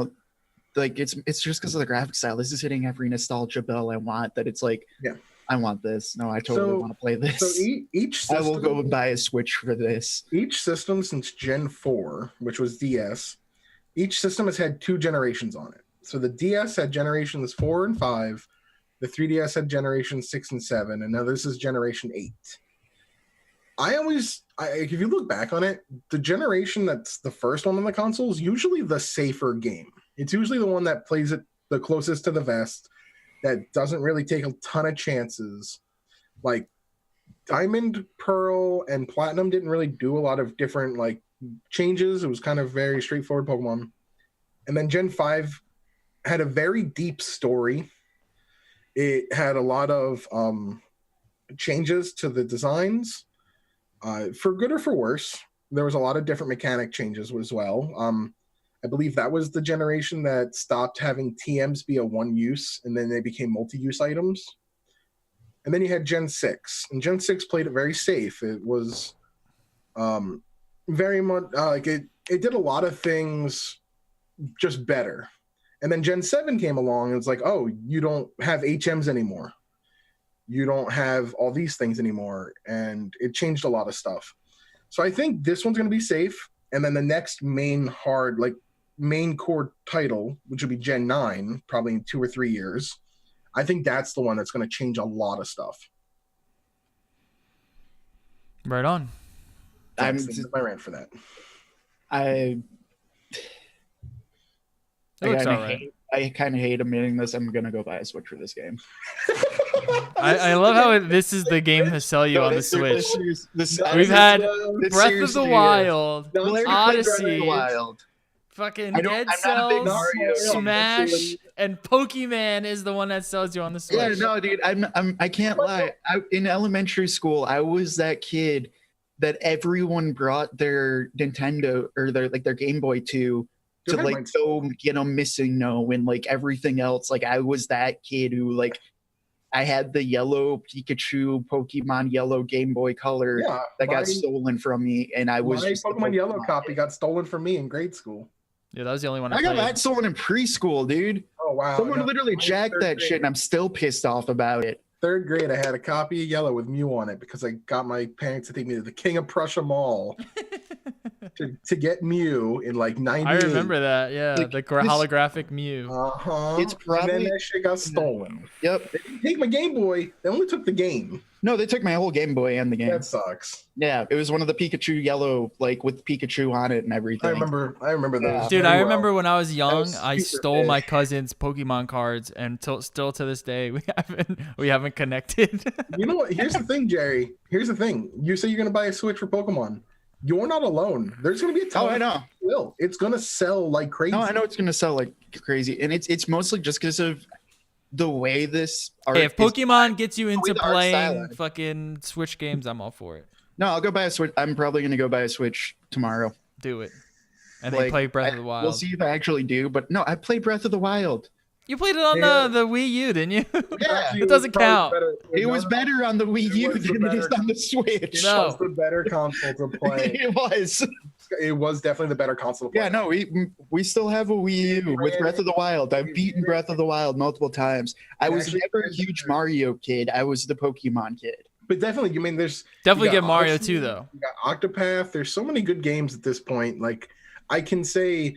like it's just because of the graphic style. This is hitting every nostalgia bell I want. That it's like, yeah, I want this. No, I totally want to play this. So each system, I will go and buy a Switch for this. Each system since Gen 4, which was DS, each system has had 2 generations on it. So the DS had generations 4 and 5. The 3DS had generation 6 and 7, and now this is generation 8. If you look back on it, the generation that's the first one on the console is usually the safer game. It's usually the one that plays it the closest to the vest, that doesn't really take a ton of chances. Like Diamond, Pearl, and Platinum didn't really do a lot of different like changes. It was kind of very straightforward Pokemon. And then Gen 5 had a very deep story. It had a lot of changes to the designs, for good or for worse. There was a lot of different mechanic changes as well. I believe that was the generation that stopped having TMs be a one-use, and then they became multi-use items. And then you had Gen 6, and Gen 6 played it very safe. It was very much like it did a lot of things just better. And then Gen 7 came along and it's like, oh, you don't have HMs anymore. You don't have all these things anymore. And it changed a lot of stuff. So I think this one's going to be safe. And then the next main core title, which will be Gen 9, probably in 2 or 3 years, I think that's the one that's going to change a lot of stuff. Right on. That's my rant for that. I kind of hate admitting this. I'm gonna go buy a Switch for this game. I love how this is the game to sell you on the Switch. We've had Breath of the Wild, Odyssey, fucking Dead Cells, Smash, and Pokemon is the one that sells you on the Switch. Yeah, no, dude, I can't lie. In elementary school, I was that kid that everyone brought their Nintendo or their Game Boy to like go get them missing no and like everything else. Like I was that kid who like I had the yellow Pikachu Pokemon Yellow Game Boy Color that got stolen from me, and I was just Pokemon Yellow copy got stolen from me in grade school. Yeah, that was the only one I got that stolen in preschool, dude. Oh wow! Someone literally jacked that shit, and I'm still pissed off about it. 3rd grade, I had a copy of Yellow with Mew on it because I got my parents to take me to the King of Prussia Mall to get Mew in like 98. I remember that. Yeah, Like, the holographic Mew. It's It's probably- and then that shit got stolen. Yep. They didn't take my Game Boy. They only took the game. No, they took my whole Game Boy and the game. That sucks. Yeah, it was one of the Pikachu yellow, like with Pikachu on it and everything. I remember those. Dude, very I well. remember when I was young, was I super stole my big. cousin's Pokemon cards, and still to this day, we haven't connected. You know what? Here's the thing, Jerry. Here's the thing. You say you're gonna buy a Switch for Pokemon. You're not alone. There's gonna be a ton. Oh, I know. Will. It's gonna sell like crazy. No, I know it's gonna sell like crazy, and it's mostly just because of the way this art. Hey, if is- Pokemon gets you into the art playing style. fucking Switch games, I'm all for it. No, I'll go buy a Switch. I'm probably gonna go buy a Switch tomorrow. Do it, and then Like, play Breath of the Wild. We'll see if I actually do, but no, I played Breath of the Wild. You played it on Yeah. the Wii U, didn't you? Yeah, Actually, it doesn't probably count. better- it was better on the Wii It U was the than it is better- on the Switch. No. It was the better console to play. It was. It was definitely the better console to play. Yeah, no, we still have a Wii U with Breath of the Wild. I've beaten Breath of the Wild multiple times. I was Actually, never a huge Mario kid. I was the Pokemon kid. But definitely, you mean there's Definitely you get got Mario Odyssey, too, though. You got Octopath. There's so many good games at this point. Like I can say,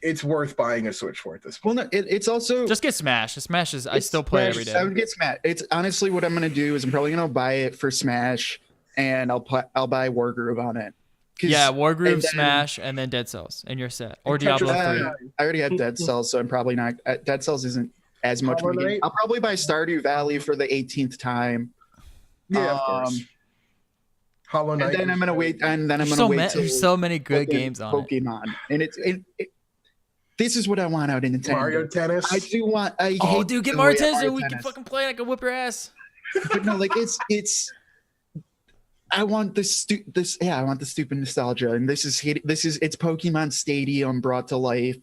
it's worth buying a Switch for at this point. Well, no, it's also Just get Smash. Smash is I it's still play it Smash. every day. I would get Smash. It's honestly what I'm gonna do is I'm probably gonna buy it for Smash, and I'll buy Wargroove on it. 'Cause Yeah, Wargroove, and then- Smash, and then Dead Cells, and you're set. Or And Diablo Tetris 3. I already have Dead Cells, so I'm probably not. Dead Cells isn't as much. of a Hollow game. Knight? I'll probably buy Stardew Valley for the 18th time. Yeah, of course. And Hollow Knight. then I'm gonna wait. And then I'm There's gonna wait. till there's so many good fucking games on it. Pokemon, and this is what I want out in Nintendo. Mario Tennis. I do want. I Oh, hate dude, get the Mario way Tennis so Mario we can Tennis. fucking play. I can whip your ass. But no, like it's. I want this. I want the stupid nostalgia, and this is it's Pokemon Stadium brought to life,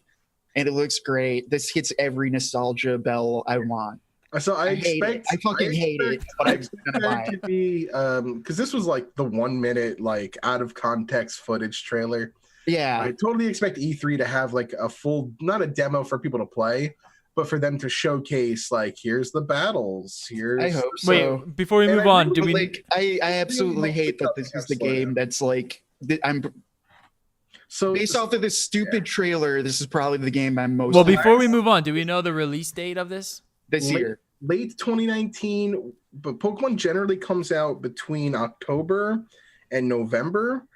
and it looks great. This hits every nostalgia bell I want. So I hate expect. it. I fucking hate it, but I'm gonna buy to it. be because this was like the 1 minute like out of context footage trailer. Yeah, I totally expect E3 to have like a full, not a demo for people to play, but for them to showcase like here's the battles. Here's I hope so. Wait, before we And move I on, think, do we? Like I absolutely hate that this is the game that's like I'm so based off of this stupid trailer. This is probably the game I'm most. Well, before we move on, do we know the release date of this? this year. late 2019, but Pokemon generally comes out between October and November.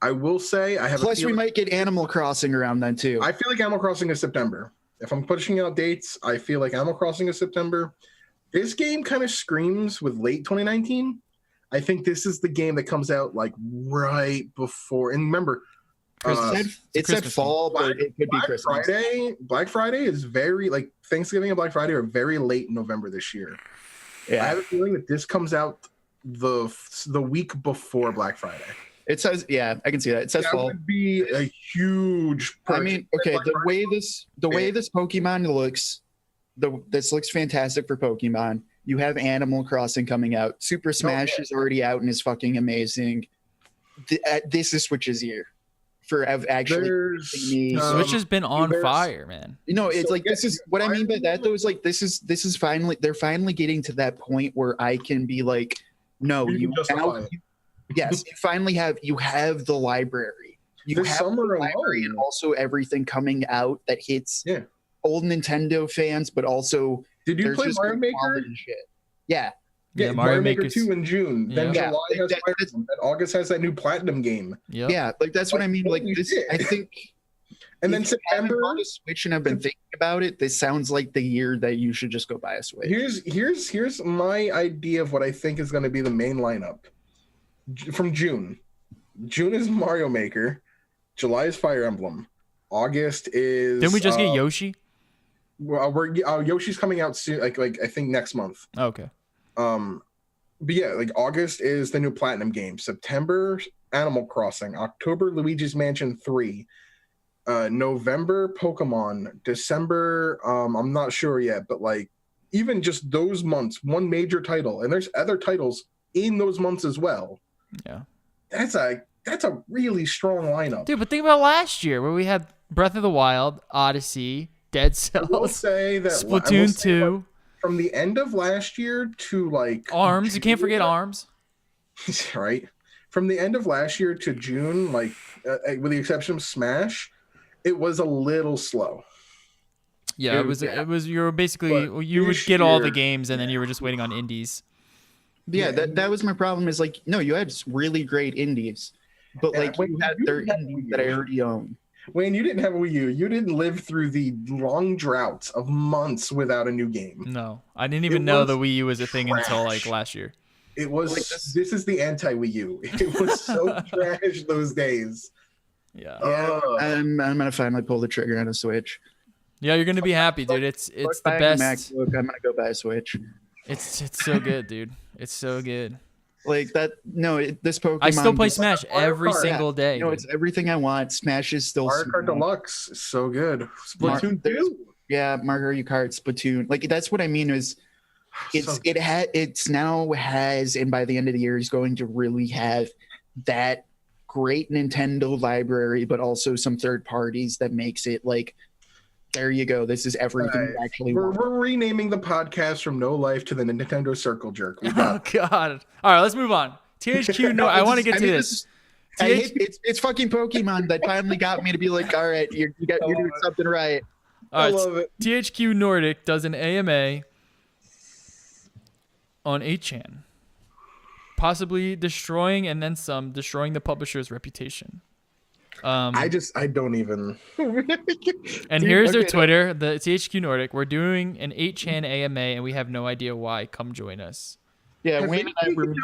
I will say I have. Plus, a we feeling, might get Animal Crossing around then too. I feel like Animal Crossing is September. If I'm pushing out dates, I feel like Animal Crossing is September. This game kind of screams with late 2019. I think this is the game that comes out like right before. And remember, It said Christmas fall, but it could be Black Christmas. Friday. Black Friday is very like Thanksgiving and Black Friday are very late in November this year. I Yeah, have a feeling that this comes out the week before Black Friday. it says. Yeah, I can see that. It says That fall. would be a huge. I mean, okay, Black the Friday. way this Pokemon looks, this looks fantastic for Pokemon. You have Animal Crossing coming out. Super Smash yeah. is already out and is fucking amazing. This is Switch's year for actually There's me. Switch has been on there's- fire, man. You know, it's So, like yeah, this is what I mean by that though is like this is finally they're finally getting to that point where I can be like, no, You you can justify now, it. yes, you finally have the library. You This have summer the library alone. and also everything coming out that hits Yeah. old Nintendo fans, but also Did you there's play just Mario good Maker? quality shit. Yeah, Yeah, Mario Maker Maker's- 2 in June. Then Yeah. July has That- Fire Emblem. Then August has that new Platinum game. Yep. yeah, like that's what I mean. Like Holy this, shit. I think. And then if you haven't September. bought a Switch and I've been thinking about it. This sounds like the year that you should just go buy a Switch. Here's my idea of what I think is going to be the main lineup from June. June is Mario Maker. July is Fire Emblem. August is. Didn't we just get Yoshi? Yoshi's coming out soon. Like I think next month. Oh, okay. But yeah, like August is the new Platinum game. September, Animal Crossing. October, Luigi's Mansion 3. November, Pokemon. December, I'm not sure yet, but like even just those months, one major title, and there's other titles in those months as well. Yeah. That's a really strong lineup. Dude, but think about last year where we had Breath of the Wild, Odyssey, Dead I will Cells, say that Splatoon 2, from the end of last year to like Arms. You can't forget Arms. right? from the end of last year to June, like with the exception of Smash, it was a little slow. Yeah, it was. You were basically you would get all the games, and then you were just waiting on indies. Yeah, that was my problem. Is like, no, you had really great indies, but like you had their indies that I already own. Wayne, you didn't have a Wii U. You didn't live through the long droughts of months without a new game. No, I didn't even know the Wii U was a thing until like last year. It was. Like this is the anti-Wii U. It was so trash those days. Yeah. I'm gonna finally pull the trigger on a Switch. Yeah, you're gonna be happy, dude. It's the best. MacBook, I'm gonna go buy a Switch. It's so good, dude. It's so good. Like that. No, this Pokemon. I still play Smash every single day. No, it's everything I want. Smash is still. Mario Kart Deluxe is so good. Splatoon 2. Yeah, Mario Kart, Splatoon. Like that's what I mean is, it's now has, and by the end of the year is going to really have that great Nintendo library, but also some third parties that makes it like, there you go. This is everything you actually want. We're renaming the podcast from NoLife to the Nintendo Circle Jerk. Oh God! All right, let's move on. THQ. No, I want to get to this. It's fucking Pokemon that finally got me to be like, all right, you're doing something right. I love it. THQ Nordic does an AMA on 8chan, possibly destroying the publisher's reputation. I don't even. And here's their Twitter, the THQ Nordic. We're doing an 8chan AMA, and we have no idea why. Come join us. Yeah, Wayne and I were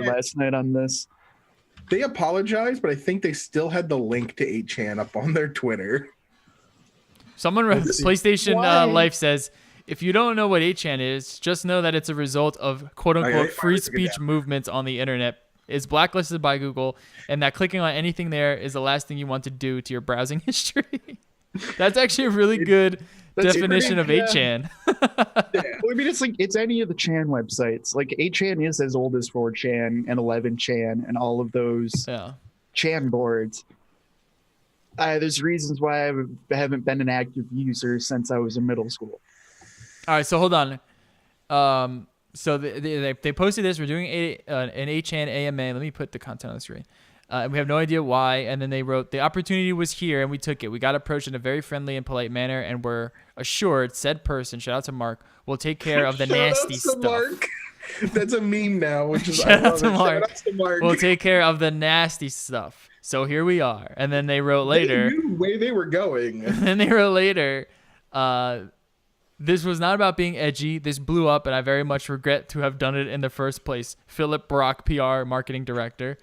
last night on this. They apologized, but I think they still had the link to 8chan up on their Twitter. Someone PlayStation Life says, if you don't know what 8chan is, just know that it's a result of quote-unquote free speech movements on the internet. Is blacklisted by Google, and that clicking on anything there is the last thing you want to do to your browsing history. That's actually a really good definition of 8chan. Yeah. Well, I mean, it's any of the Chan websites. Like 8chan is as old as 4chan and 11chan and all of those Chan boards. There's reasons why I haven't been an active user since I was in middle school. All right, so hold on. So they posted this. We're doing an 8chan AMA. Let me put the content on the screen. We have no idea why. And then they wrote, the opportunity was here and we took it. We got approached in a very friendly and polite manner and we're assured said person, shout out to Mark, will take care of the nasty stuff. Mark. That's a meme now, which is shout out to Mark. We'll take care of the nasty stuff. So here we are. And then they wrote later. They knew where they were going. And then they wrote later, this was not about being edgy. This blew up, and I very much regret to have done it in the first place. Philip Brock, PR marketing director.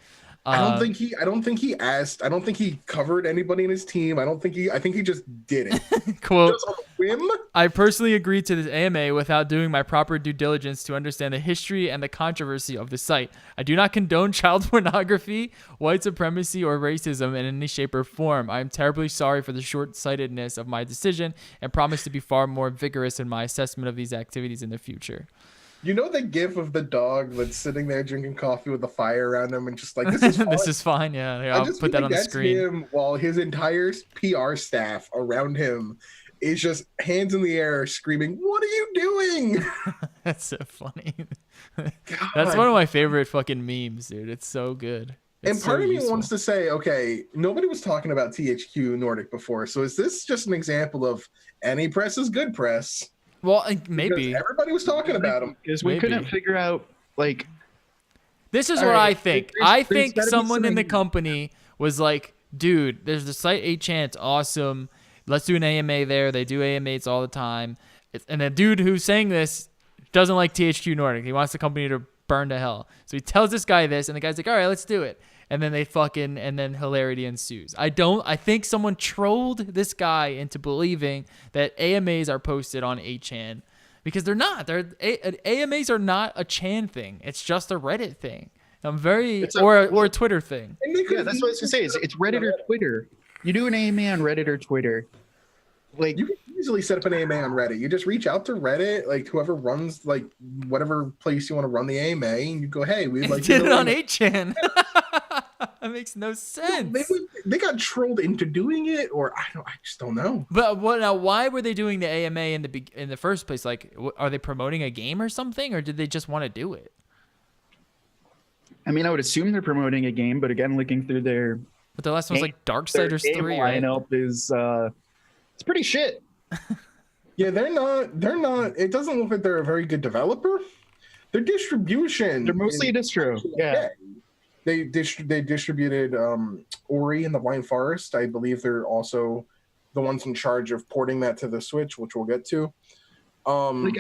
I don't think he asked. I don't think he covered anybody in his team. I think he just did it. Quote, just on a whim. I personally agreed to this AMA without doing my proper due diligence to understand the history and the controversy of the site. I do not condone child pornography, white supremacy, or racism in any shape or form. I am terribly sorry for the short-sightedness of my decision and promise to be far more vigorous in my assessment of these activities in the future. You know the gif of the dog that's sitting there drinking coffee with the fire around him and just like, this is fine. This is fine, yeah. Here, I'll put that on the screen. Him while his entire PR staff around him is just hands in the air screaming, what are you doing? That's so funny. That's one of my favorite fucking memes, dude. It's so good. And part of me wants to say, okay, nobody was talking about THQ Nordic before, so is this just an example of any press is good press? Well, maybe. Because everybody was talking about them. Because we couldn't figure out, like... This is what I think. I think someone in the company was like, dude, there's the site 8chan. It's awesome. Let's do an AMA there. They do AMAs all the time. And the dude who's saying this doesn't like THQ Nordic. He wants the company to burn to hell. So he tells this guy this, and the guy's like, all right, let's do it. And then and then hilarity ensues. I think someone trolled this guy into believing that AMAs are posted on 8chan because they're not. AMAs are not a Chan thing. It's just a Reddit thing. Or a Twitter thing. Yeah, that's what I was gonna say. It's Reddit or Twitter. You do an AMA on Reddit or Twitter. Like you can easily set up an AMA on Reddit. You just reach out to Reddit, like whoever runs like whatever place you want to run the AMA, and you go, "Hey, we'd like to did it on 8chan." That makes no sense. No, they got trolled into doing it, or I just don't know. But why were they doing the AMA in the first place? Like, are they promoting a game or something, or did they just want to do it? I mean, I would assume they're promoting a game, but again, looking through their But the last one's like their Darksiders game 3, right? lineup is it's pretty shit. Yeah, they're not. It doesn't look like they're a very good developer. Their distribution. They're mostly a distro. Yeah. They distributed Ori and the Blind Forest. I believe they're also the ones in charge of porting that to the Switch, which we'll get to. Like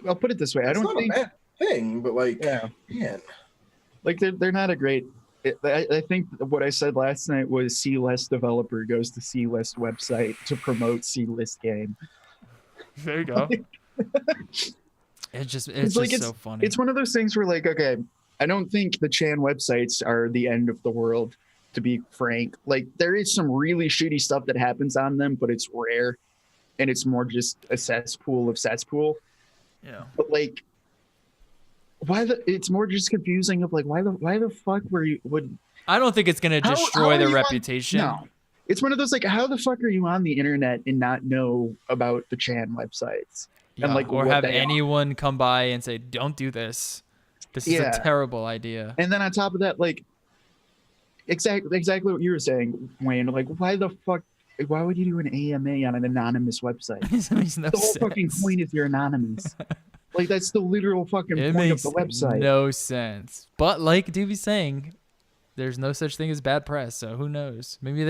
I'll put it this way. I don't think a bad thing, but like, yeah, man, like they're not a great. I think what I said last night was C-list developer goes to C-list website to promote C-list game. There you go. It's just so funny. It's one of those things where like, okay, I don't think the Chan websites are the end of the world, to be frank. Like there is some really shitty stuff that happens on them, but it's rare and it's more just a cesspool of cesspool. Yeah. But like it's more just confusing of like why the fuck would I don't think it's gonna destroy their reputation. No. It's one of those like how the fuck are you on the internet and not know about the Chan websites? Yeah, and like or have anyone come by and say, don't do this. This is a terrible idea. And then on top of that, like exactly what you were saying, Wayne, like why would you do an AMA on an anonymous website? It makes no The whole sense. fucking point is you're anonymous. Like that's the literal fucking point of the website. No sense. But like Doobie's saying, there's no such thing as bad press, so who knows? Maybe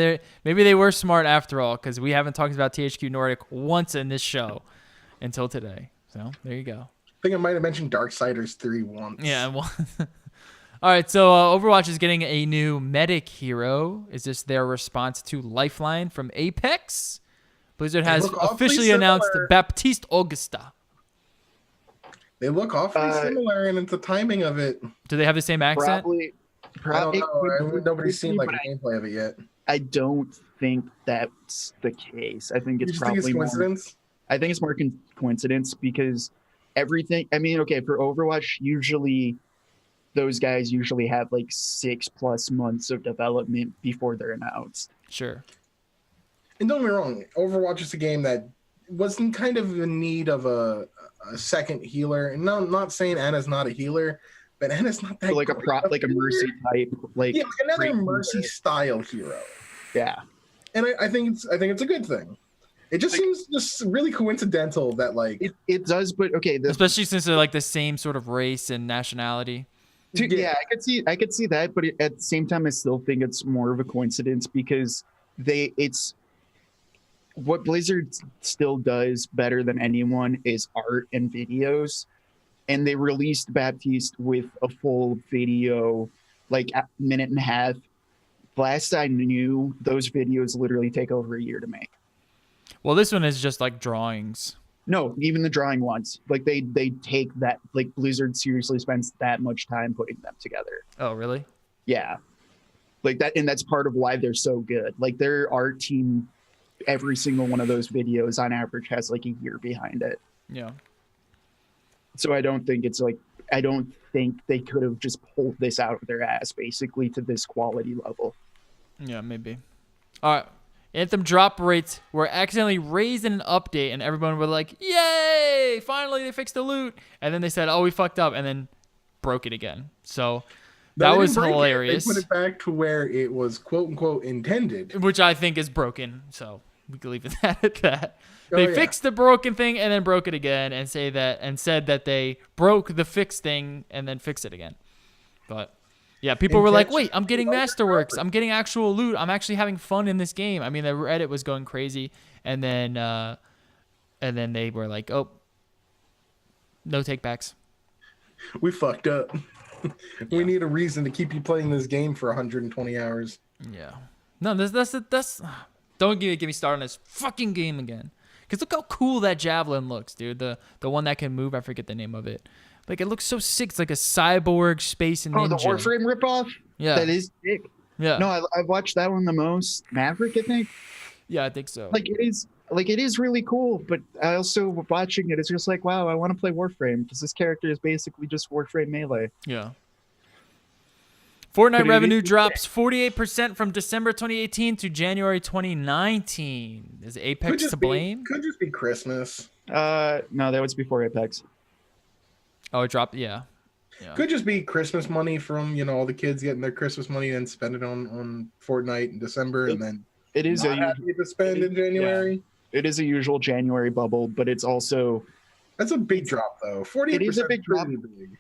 they were smart after all, because we haven't talked about THQ Nordic once in this show until today. So there you go. I think I might have mentioned Darksiders 3 once. Yeah. Well, all right. So Overwatch is getting a new medic hero. Is this their response to Lifeline from Apex? Blizzard has officially announced Baptiste Augusta. They look awfully similar, and it's the timing of it. Do they have the same accent? Probably. I don't know. Nobody's seen like a gameplay of it yet. I don't think that's the case. I think it's probably coincidence. I think it's more coincidence because everything. I mean, okay, for Overwatch, usually those guys usually have like 6+ months of development before they're announced. Sure. And don't get me wrong, Overwatch is a game that was in kind of in need of a second healer. And no, I'm not saying Anna's not a healer, but Anna's not that like like a Mercy type, like another Mercy style hero. Yeah, and I think it's a good thing. It just seems just really coincidental that like it does, but okay, especially since they're like the same sort of race and nationality. Yeah, I could see that, but at the same time, I still think it's more of a coincidence because it's what Blizzard still does better than anyone is art and videos. And they released Baptiste with a full video, like a minute and a half. Last I knew, those videos literally take over a year to make. Well, this one is just like drawings. No, even the drawing ones. Like they take that, like Blizzard seriously spends that much time putting them together. Oh, really? Yeah. Like that, and that's part of why they're so good. Like their art team, every single one of those videos on average has like a year behind it. Yeah. So I don't think they could have just pulled this out of their ass basically to this quality level. Yeah, maybe. All right. Anthem drop rates were accidentally raised in an update, and everyone were like, yay! Finally, they fixed the loot. And then they said, oh, we fucked up, and then broke it again. So that was hilarious. They put it back to where it was quote unquote intended, which I think is broken. So we can leave it at that. They fixed the broken thing and then broke it again, and said that they broke the fixed thing and then fixed it again. But yeah, people were like, wait, I'm getting Masterworks. I'm getting actual loot. I'm actually having fun in this game. I mean, the Reddit was going crazy, and then they were like, oh, no takebacks. We fucked up. We need a reason to keep you playing this game for 120 hours. Yeah. No, that's don't get me started on this fucking game again. Because look how cool that javelin looks, dude. The one that can move. I forget the name of it. Like, it looks so sick. It's like a cyborg space ninja. Oh, the Warframe ripoff? Yeah. That is sick. Yeah. No, I've watched that one the most. Maverick, I think. Yeah, I think so. Like, it is really cool, but I also, watching it, it's just like, wow, I want to play Warframe, because this character is basically just Warframe Melee. Yeah. Fortnite revenue drops 48% from December 2018 to January 2019. Is Apex to blame? Could just be Christmas. No, that was before Apex. Oh, it dropped. Yeah. Yeah. Could just be Christmas money from, you know, all the kids getting their Christmas money and spend it on Fortnite in December, and then It is not a happy to spend in January. it is a usual January bubble, but it's also That's a big drop though. 48%. It is a big drop. Big.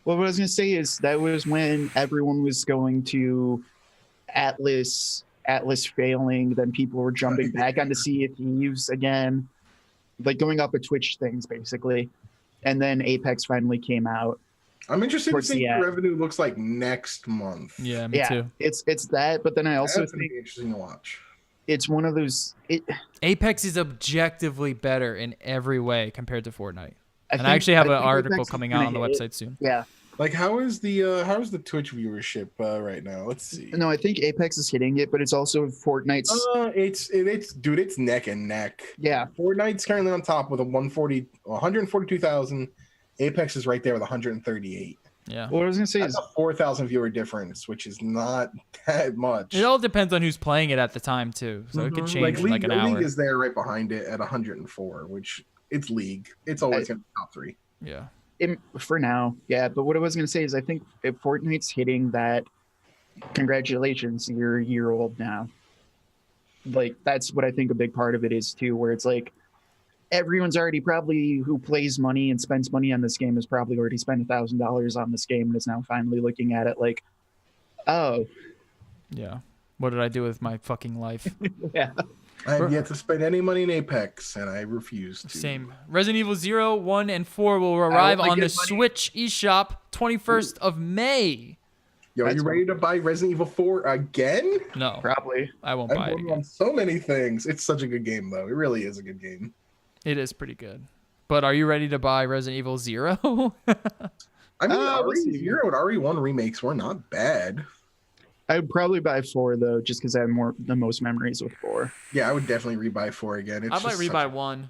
Well, what I was gonna say is that was when everyone was going to Atlas failing, then people were jumping back onto Sea of Thieves again, like going up a Twitch things basically, and then Apex finally came out. I'm interested to Towards see the what end. revenue looks like next month. Yeah, me too. It's that, but then I also That's gonna think be interesting to watch. it's one of those. Apex is objectively better in every way compared to Fortnite. And I think- actually have I an think article Apex is coming gonna out on the hit. website soon. Yeah, Like, how's the Twitch viewership right now? Let's see. no, I think Apex is hitting it, but it's also Fortnite's. It's neck and neck. Yeah, Fortnite's currently on top with 142,000. Apex is right there with 138. Yeah. what I was gonna say That's is a 4,000 viewer difference, which is not that much. It all depends on who's playing it at the time too. So it could Mhm. change in like an hour. League is there right behind it at 104, which it's League. It's always going to be top 3. Yeah. for now, yeah. But what I was gonna say is I think if Fortnite's hitting that, congratulations, you're a year old now. Like that's what I think a big part of it is too, where it's like everyone's already probably who plays money and spends money on this game has probably already spent $1,000 on this game and is now finally looking at it like, oh, Yeah. What did I do with my fucking life? yeah. I have yet to spend any money in Apex, and I refuse to. Same. Resident Evil 0, 1, and 4 will arrive wanna on the get money. Switch eShop 21st of May. Yo, are That's you ready to buy Resident Evil 4 again? No, Probably. I won't I've buy it won again. on so many things. It's such a good game, though. It really is a good game. It is pretty good. But are you ready to buy Resident Evil 0? I mean, we'll see. RE0 and RE1 remakes were not bad. I would probably buy 4 though, just because I have the most memories with 4. Yeah, I would definitely rebuy 4 again. It's I might just rebuy such- 1.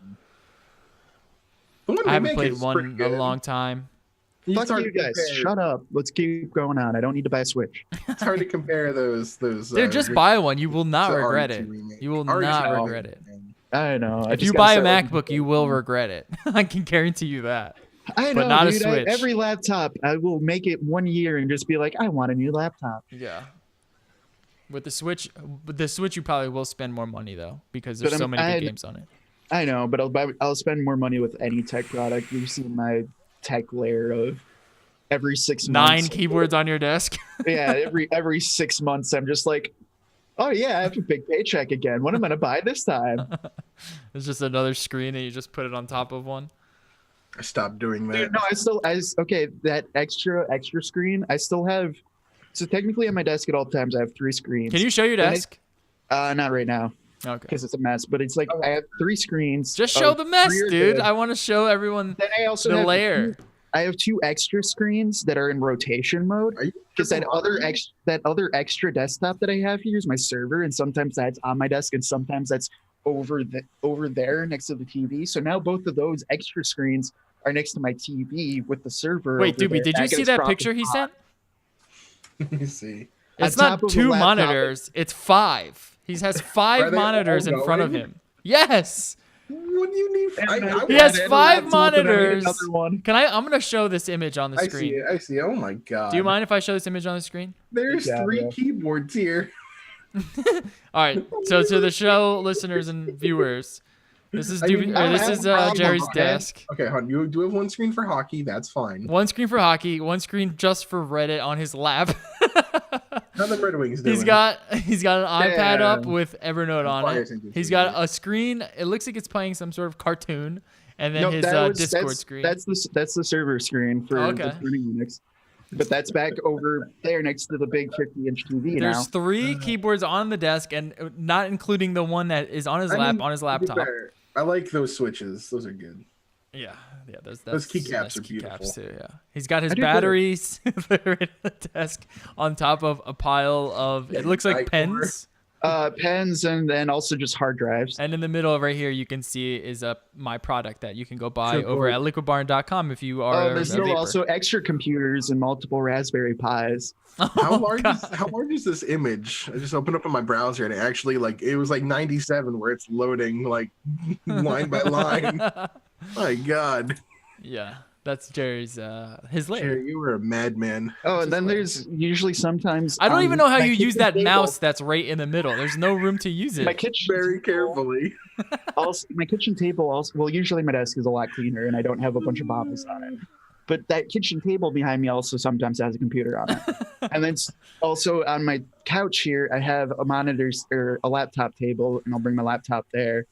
The one I haven't remake played is 1 pretty in a good. long time. It's Fuck hard you to guys. compare- Shut up. Let's keep going on. I don't need to buy a Switch. It's hard to compare those. Dude, just buy one. You will not to regret RE2 it. remake. You will RE2 not remake, regret it. man. I know. I If just you gotta buy a start looking MacBook, you will regret it. I can guarantee you that. I know, but not a dude. Switch. Every laptop, I will make it 1 year and just be like, I want a new laptop. Yeah. With the Switch, you probably will spend more money though, because there's But so many good games on it. I know, but I'll spend more money with any tech product. You've seen my tech layer of every 6 9 months. keyboards on your desk. Yeah, every 6 months, I'm just like, oh yeah, I have a big paycheck again. What am I gonna buy this time? It's just another screen, and you just put it on top of one. I stopped doing that. Dude, no, okay, that extra screen, I still have. So technically, on my desk at all times, I have 3 screens. Can you show your And desk? Not right now Okay. because it's a mess. But it's like I have 3 screens. Just show of the mess, 3 are dude. good. I want to show everyone Then I also the have layer. I have 2 extra screens that are in rotation mode. Are you Because that tripping? other extra desktop that I have here is my server, and sometimes that's on my desk, and sometimes that's over there next to the TV. So now both of those extra screens are next to my TV with the server. Wait, over Doobie, there. did you That see gets that dropped picture in he hot. sent? Let me see. It's On top not of the 2 laptop, monitors. It's 5. He has 5 Are they all monitors in front of going? him. Yes. What do you need? And He I has wanted 5 laptop and I need monitors. Another one. I'm gonna show this image on the I see screen. it. I see it. Oh my god. Do you mind if I show this image on the screen? There's Yeah, 3 bro. keyboards here. All right. So to the show listeners and viewers, this is I mean, I this have is a problem, Jerry's okay? desk. Okay, hon, you do have 1 screen for hockey. That's fine. 1 screen for hockey, 1 screen just for Reddit on his lap. How the Red Wings doing? He's got an iPad up Damn. with Evernote on Fire it. attention He's to got it. a screen. It looks like it's playing some sort of cartoon, and then No, his that Discord screen. That's the server screen for Okay. the running Linux. But that's back over there next to the big 50-inch TV There's now. 3 keyboards on the desk, and not including the one that is on his I lap mean, on his to be laptop. fair, I like those switches. Those are good. Yeah, that's Those keycaps nice are keycaps beautiful. too. Yeah, he's got his I do too. batteries that are in the desk on top of a pile of. It looks like Right pens. Pens and then also just hard drives. And in the middle right here, you can see is my product that you can go buy Sure, over cool. at liquidbarn.com if you are There's a still vapor. also extra computers and multiple Raspberry Pis. Oh, How large? God. How large is this image? I just opened up in my browser and it actually it was like 97 where it's loading like line by line. My God. Yeah, That's Jerry's his lair. Jerry, you were a madman. Oh, and then there's usually sometimes I don't even know how my you use kitchen that table- mouse that's right in the middle. There's no room to use My it. kitchen Very table carefully. Also, my kitchen table also. Well, usually my desk is a lot cleaner, and I don't have a bunch of bottles on it. But that kitchen table behind me also sometimes has a computer on it. And then also on my couch here, I have a monitor or a laptop table, and I'll bring my laptop there.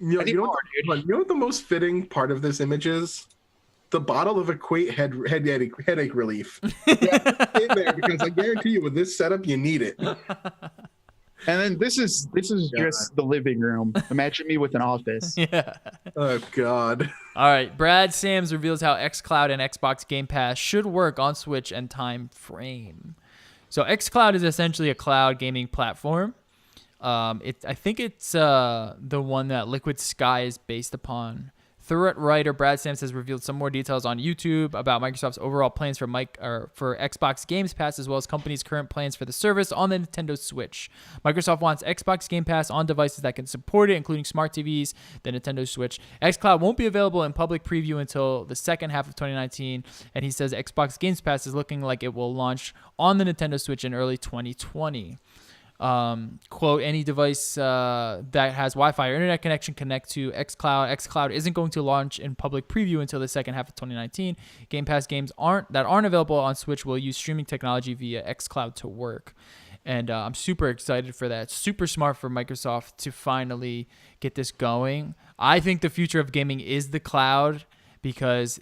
You I need know, more, dude. you know what the most fitting part of this image is? The bottle of Equate headache relief. Yeah, in there, because I guarantee you, with this setup, you need it. And then this is just the living room. Imagine me with an office. Yeah. Oh God. All right. Brad Sams reveals how xCloud and Xbox Game Pass should work on Switch and time frame. So xCloud is essentially a cloud gaming platform. I think it's the one that Liquid Sky is based upon. Threat writer Brad Sams has revealed some more details on YouTube about Microsoft's overall plans for Xbox Game Pass, as well as company's current plans for the service on the Nintendo Switch. Microsoft wants Xbox Game Pass on devices that can support it, including smart TVs, the Nintendo Switch. xCloud won't be available in public preview until the second half of 2019, and he says Xbox Game Pass is looking like it will launch on the Nintendo Switch in early 2020. Quote, any device that has Wi-Fi or internet connection connect to xCloud. xCloud isn't going to launch in public preview until the second half of 2019. Game Pass games aren't available on Switch will use streaming technology via xCloud to work. And I'm super excited for that. It's super smart for Microsoft to finally get this going. I think the future of gaming is the cloud, because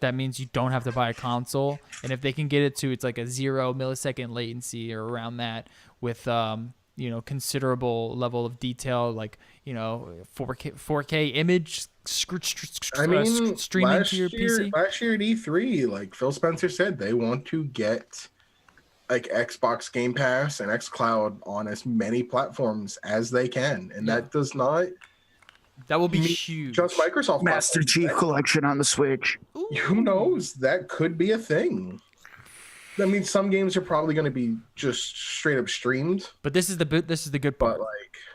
that means you don't have to buy a console. And if they can get it to, it's like a 0 millisecond latency or around that with, considerable level of detail, like, 4K image streaming to your PC. Last year at E3, like Phil Spencer said, they want to get like Xbox Game Pass and xCloud on as many platforms as they can. And that does not... That will be huge. Just Microsoft. Master Chief Collection on the Switch. Ooh. Who knows? That could be a thing. I mean, some games are probably going to be just straight up streamed. But this is the good part. But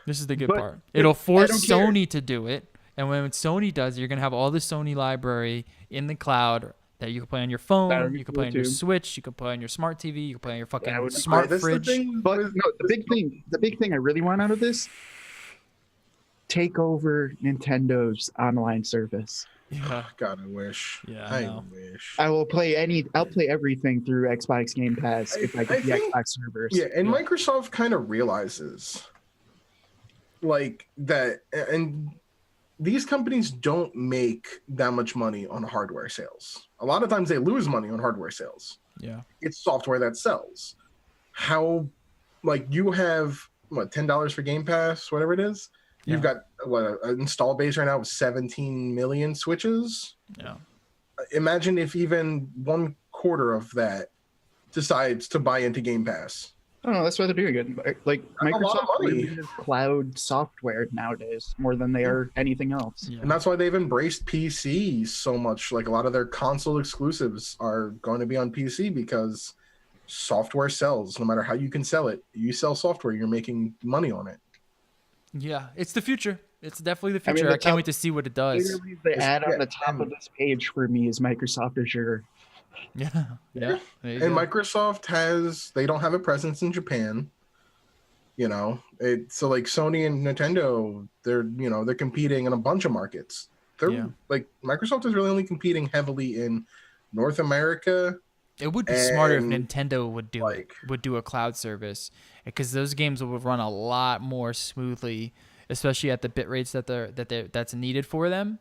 this is the good part. It'll force Sony to do it, and when Sony does it, you're gonna have all the Sony library in the cloud that you can play on your phone, you can play on your Switch, you can play on your smart TV, you can play on your fucking smart fridge. But no, the big thing I really want out of this: take over Nintendo's online service. Yeah. God, I wish. Yeah, I wish. I'll play everything through Xbox Game Pass if I get the Xbox servers. Yeah, and Microsoft kind of realizes like that, and these companies don't make that much money on hardware sales. A lot of times they lose money on hardware sales. Yeah. It's software that sells. How, like, you have $10 for Game Pass, whatever it is. You've got an install base right now of 17 million Switches. Yeah. Imagine if even 1/4 of that decides to buy into Game Pass. I don't know. That's why they're doing it. Like Microsoft really is cloud software nowadays more than they are anything else. Yeah. And that's why they've embraced PC so much. Like a lot of their console exclusives are going to be on PC because software sells. No matter how you can sell it, you sell software, you're making money on it. Yeah, it's the future. It's definitely the future. I can't wait to see what it does. Literally, the ad on the top of this page for me is Microsoft Azure. Yeah. And Microsoft they don't have a presence in Japan. So like Sony and Nintendo, they're competing in a bunch of markets. Like Microsoft is really only competing heavily in North America. It would be smarter if Nintendo would do a cloud service, because those games would run a lot more smoothly, especially at the bit rates that's needed for them.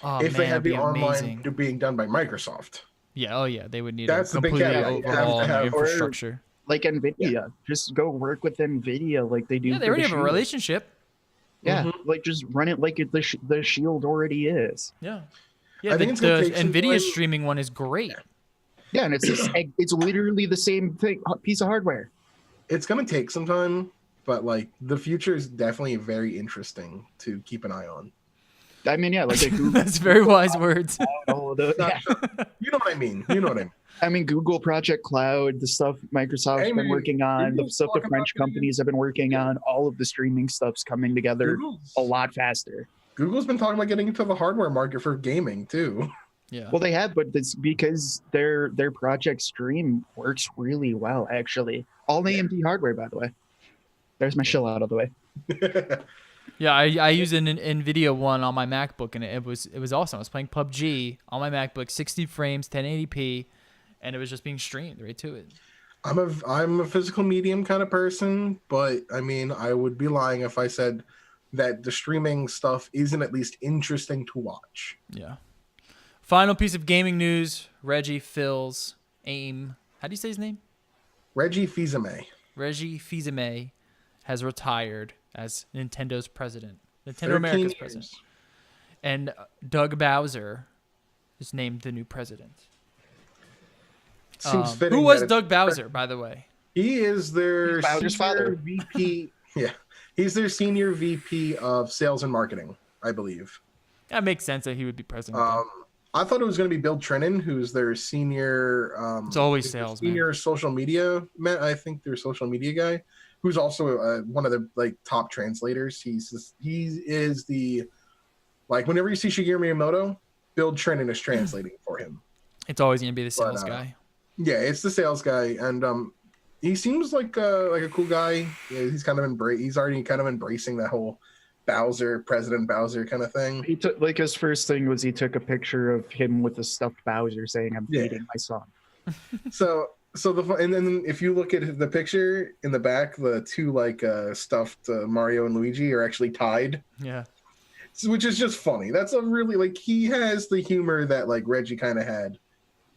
If they had the online being done by Microsoft. Yeah, they would need to completely overhaul their infrastructure. Like NVIDIA, just go work with NVIDIA like they do. Yeah, they already have a relationship. Yeah, like just run it like the Shield already is. Yeah, I think the NVIDIA streaming one is great. Yeah, and it's literally the same piece of hardware. It's gonna take some time, but like the future is definitely very interesting to keep an eye on. I mean, yeah, like that's very wise words. You know what I mean. I mean, Google Project Cloud, the stuff Microsoft's been working on, the stuff the French companies have been working on, all of the streaming stuff's coming together a lot faster. Google's been talking about getting into the hardware market for gaming too. Yeah. Well, they have, but it's because their Project Stream works really well, actually. All AMD hardware, by the way. There's my shill out of the way. Yeah, I use an NVIDIA one on my MacBook, and it was awesome. I was playing PUBG on my MacBook, 60 frames, 1080p, and it was just being streamed right to it. I'm a physical medium kind of person, but I mean, I would be lying if I said that the streaming stuff isn't at least interesting to watch. Yeah. Final piece of gaming news: Reggie Fils AIM. How do you say his name? Reggie Fils-Aimé. Reggie Fils-Aimé has retired as Nintendo's president, Nintendo America's president, and Doug Bowser is named the new president. Seems fitting. Who was Doug Bowser, by the way? He is their Bowser's father. VP. Yeah, he's their senior VP of sales and marketing, I believe. That makes sense that he would be president. I thought it was going to be Bill Trennan, who's their senior. It's always sales, senior social media man. I think their social media guy, who's also one of the top translators. He is the whenever you see Shigeru Miyamoto, Bill Trennan is translating for him. It's always going to be the sales guy. Yeah, it's the sales guy, and he seems like a cool guy. Yeah, he's already kind of embracing that whole President Bowser kind of thing. He took his first thing was he took a picture of him with a stuffed Bowser saying, "I'm feeding my son." And then if you look at the picture in the back, the two stuffed Mario and Luigi are actually tied. Yeah. Which is just funny. That's a really he has the humor that Reggie kind of had.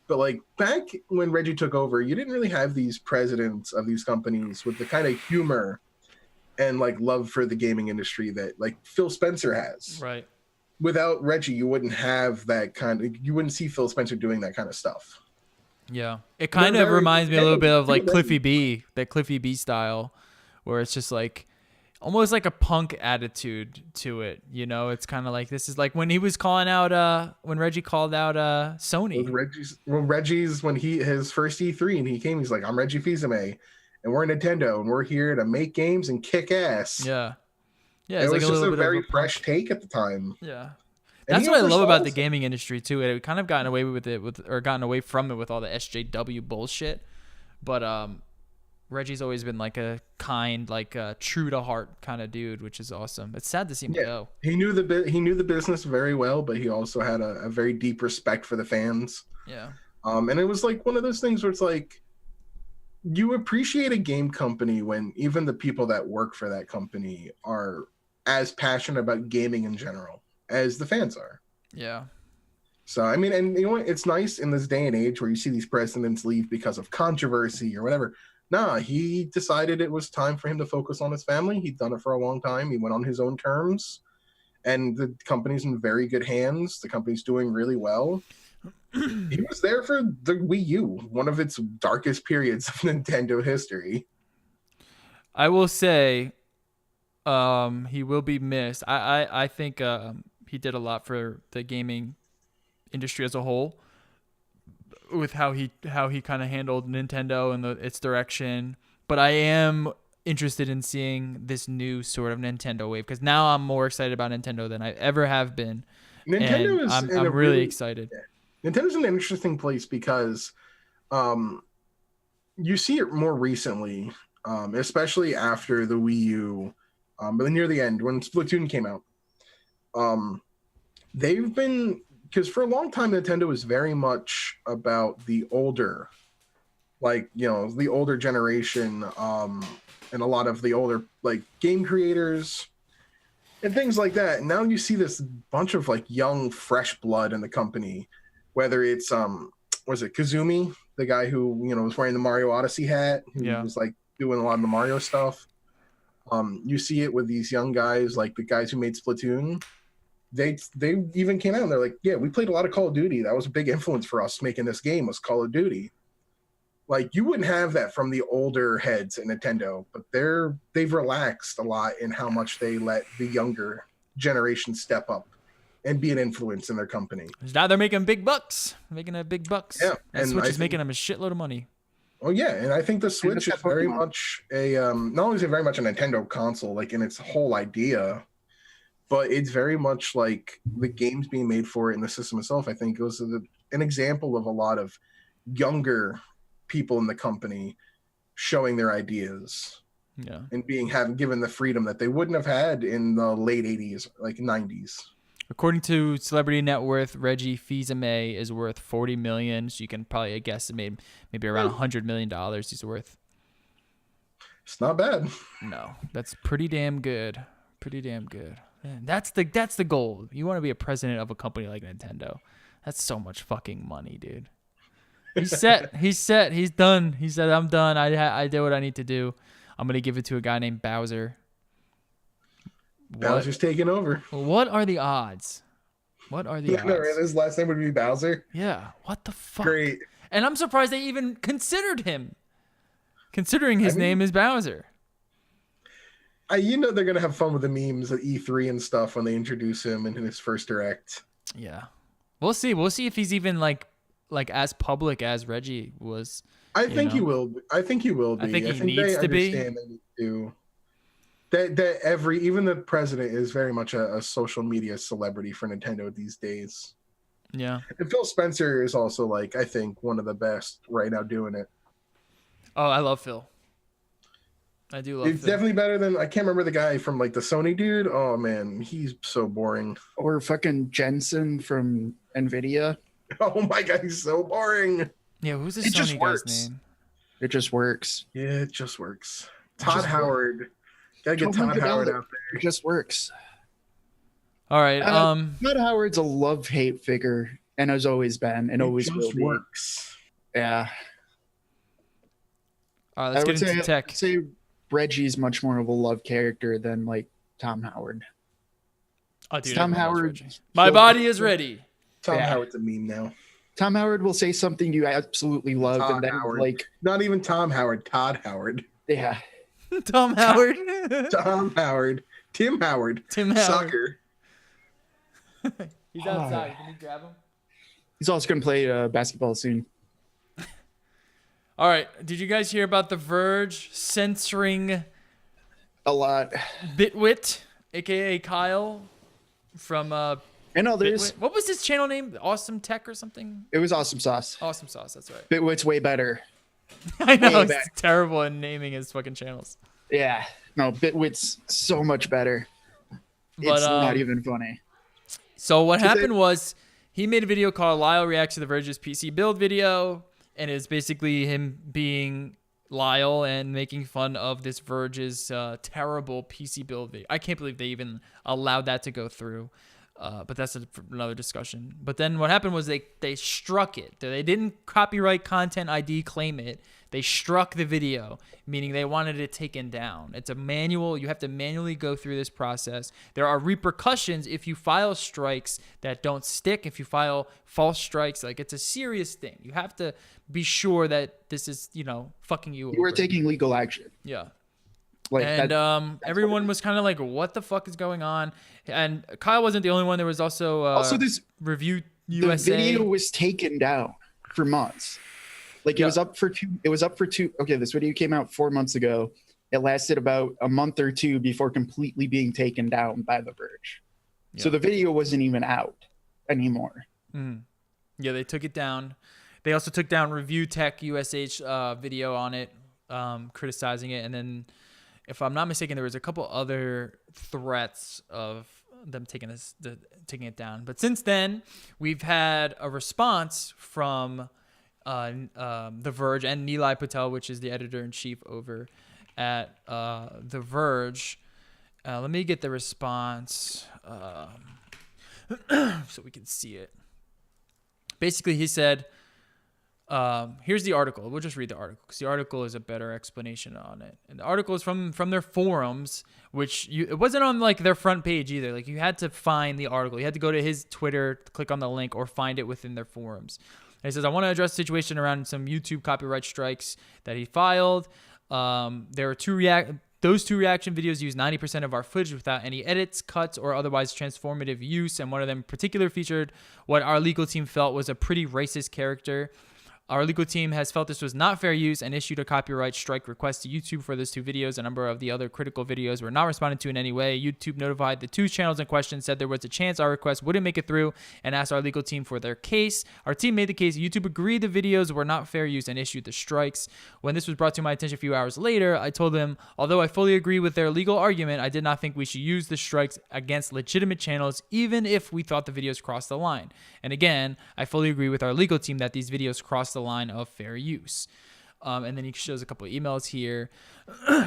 But back when Reggie took over, you didn't really have these presidents of these companies with the kind of humor and love for the gaming industry that Phil Spencer has. Right. Without Reggie, you wouldn't have you wouldn't see Phil Spencer doing that kind of stuff. Yeah. It kind of reminds me a little bit of Cliffy B, that Cliffy B style, where it's just almost like a punk attitude to it. You know, it's kind of this is when he was calling out, when Reggie called out Sony. Reggie's when his first E3 and he came, he's like, "I'm Reggie Fils-Aimé, and we're Nintendo, and we're here to make games and kick ass." Yeah. Yeah. It was just a very fresh take at the time. Yeah. That's what I love about the gaming industry too. It kind of gotten away from it with all the SJW bullshit. But Reggie's always been a kind, true to heart kind of dude, which is awesome. It's sad to see him go. He knew the business very well, but he also had a very deep respect for the fans. Yeah. And it was one of those things where it's you appreciate a game company when even the people that work for that company are as passionate about gaming in general as the fans are. Yeah. So, I mean, and you know what? It's nice in this day and age where you see these presidents leave because of controversy or whatever. Nah, he decided it was time for him to focus on his family. He'd done it for a long time. He went on his own terms, and the company's in very good hands. The company's doing really well. He was there for the Wii U, one of its darkest periods of Nintendo history. I will say, he will be missed. I think he did a lot for the gaming industry as a whole, with how he kind of handled Nintendo and its direction. But I am interested in seeing this new sort of Nintendo wave, because now I'm more excited about Nintendo than I ever have been. I'm really excited. Nintendo's in an interesting place because you see it more recently, especially after the Wii U, but near the end when Splatoon came out. They've been, because for a long time Nintendo was very much about the older, the older generation, and a lot of the older game creators and things like that. And now you see this bunch of young, fresh blood in the company, whether it's was it Kazumi, the guy who was wearing the Mario Odyssey hat, who was doing a lot of the Mario stuff. You see it with these young guys, the guys who made Splatoon. They even came out and they're like, yeah, we played a lot of Call of Duty. That was a big influence for us making this game, was Call of Duty. You wouldn't have that from the older heads at Nintendo, but they've relaxed a lot in how much they let the younger generation step up and be an influence in their company. Now they're making big bucks. Making big bucks. Yeah. And Switch is making them a shitload of money. Oh yeah, and I think the Switch is very much not only is it very much a Nintendo console, in its whole idea, but it's very much like the games being made for it and the system itself. I think it was an example of a lot of younger people in the company showing their ideas and having given the freedom that they wouldn't have had in the late 80s, like 90s. According to Celebrity Net Worth, Reggie Fils-Aimé is worth $40 million. So you can probably guesstimate maybe around $100 million he's worth. It's not bad. No, that's pretty damn good. Pretty damn good. Man, that's the goal. You want to be a president of a company like Nintendo. That's so much fucking money, dude. He's set. He's done. He said, I'm done. I did what I need to do. I'm going to give it to a guy named Bowser. Bowser's taking over. What are the odds? What are the odds? No, his last name would be Bowser. Yeah. What the fuck? Great. And I'm surprised they even considered him, considering his name is Bowser. You know they're going to have fun with the memes at E3 and stuff when they introduce him in his first Direct. Yeah. We'll see. We'll see if he's even like as public as Reggie was. I think he will. I think he will be. I think he needs to be. They need to. That even the president is very much a social media celebrity for Nintendo these days. Yeah. And Phil Spencer is also like, I think, one of the best right now doing it. Oh, I love Phil. I do love It's Phil. definitely better than, I can't remember the guy from like the Sony dude. Oh man, he's so boring. Or fucking Jensen from NVIDIA. Oh my god, he's so boring. Yeah, who's the It just Sony guy's works. name? It just works. Yeah, it just works. Todd Howard. Gotta get Told Todd him Howard about out there. It just works. All right. Todd Howard's a love-hate figure and has always been and always It will just be. works. Yeah. All right, let's get into tech. I'd say Reggie's much more of a love character than like Tom Howard. Oh, dude, Tom everyone loves Howard. Reggie. My body is ready. Tom Yeah. Howard's a meme now. Tom Howard will say something you absolutely love, Todd and then Howard. like, Not even Tom Howard, Todd Howard. yeah, Tom Howard. Tom Howard. Tim Howard. Tim Howard. Soccer. He's outside. Can you grab him? he's also gonna play basketball soon. All right. Did you guys hear about The Verge censoring A lot, Bitwit, aka Kyle, from and others. Bitwit? What was his channel name? Awesome Tech or something? It was Awesome Sauce. Awesome Sauce. That's right. Bitwit's way better. I know Way he's back. terrible in naming his fucking channels. Yeah, no, Bitwit's so much better. But, It's not even funny. So what happened was he made a video called Lyle Reacts to The Verge's PC build video, and it's basically him being Lyle and making fun of this Verge's terrible PC build video. I can't believe they even allowed that to go through, but that's another discussion. But then what happened was they struck it. They didn't copyright content ID claim it. They struck the video, meaning they wanted it taken down. It's a manual. You have to manually go through this process. There are repercussions if you file strikes that don't stick, if you file false strikes. Like, it's a serious thing. You have to be sure that this is, fucking you over. You were taking legal action. Yeah. Like, And everyone was kind of like, what the fuck is going on? And Kyle wasn't the only one. There was also also this Review the USA. video was taken down for months. Like it was up for two. It was up for two. Okay, this video came out 4 months ago. It lasted about a month or two before completely being taken down by The Verge. So the video wasn't even out anymore. Yeah, they took it down. They also took down Review Tech USA's video on it, criticizing it. And then, if I'm not mistaken, there was a couple other threats of them taking it down. But since then, we've had a response from The Verge and Nilay Patel, which is the editor-in-chief over at The Verge. Let me get the response so we can see it. Basically, he said, here's the article. We'll just read the article because the article is a better explanation on it. And the article is from their forums, which it wasn't on like their front page either. Like, you had to find the article. You had to go to his Twitter, click on the link, or find it within their forums. And he says, I want to address the situation around some YouTube copyright strikes that he filed. There are those two reaction videos use 90% of our footage without any edits, cuts, or otherwise transformative use. And one of them in particular featured what our legal team felt was a pretty racist character. Our legal team has felt this was not fair use and issued a copyright strike request to YouTube for those 2 videos. A number of the other critical videos were not responded to in any way. YouTube notified the 2 channels in question, said there was a chance our request wouldn't make it through, and asked our legal team for their case. Our team made the case. YouTube agreed the videos were not fair use and issued the strikes. When this was brought to my attention a few hours later, I told them, although I fully agree with their legal argument, I did not think we should use the strikes against legitimate channels, even if we thought the videos crossed the line. And again, I fully agree with our legal team that these videos crossed the line of fair use. And then he shows a couple of emails here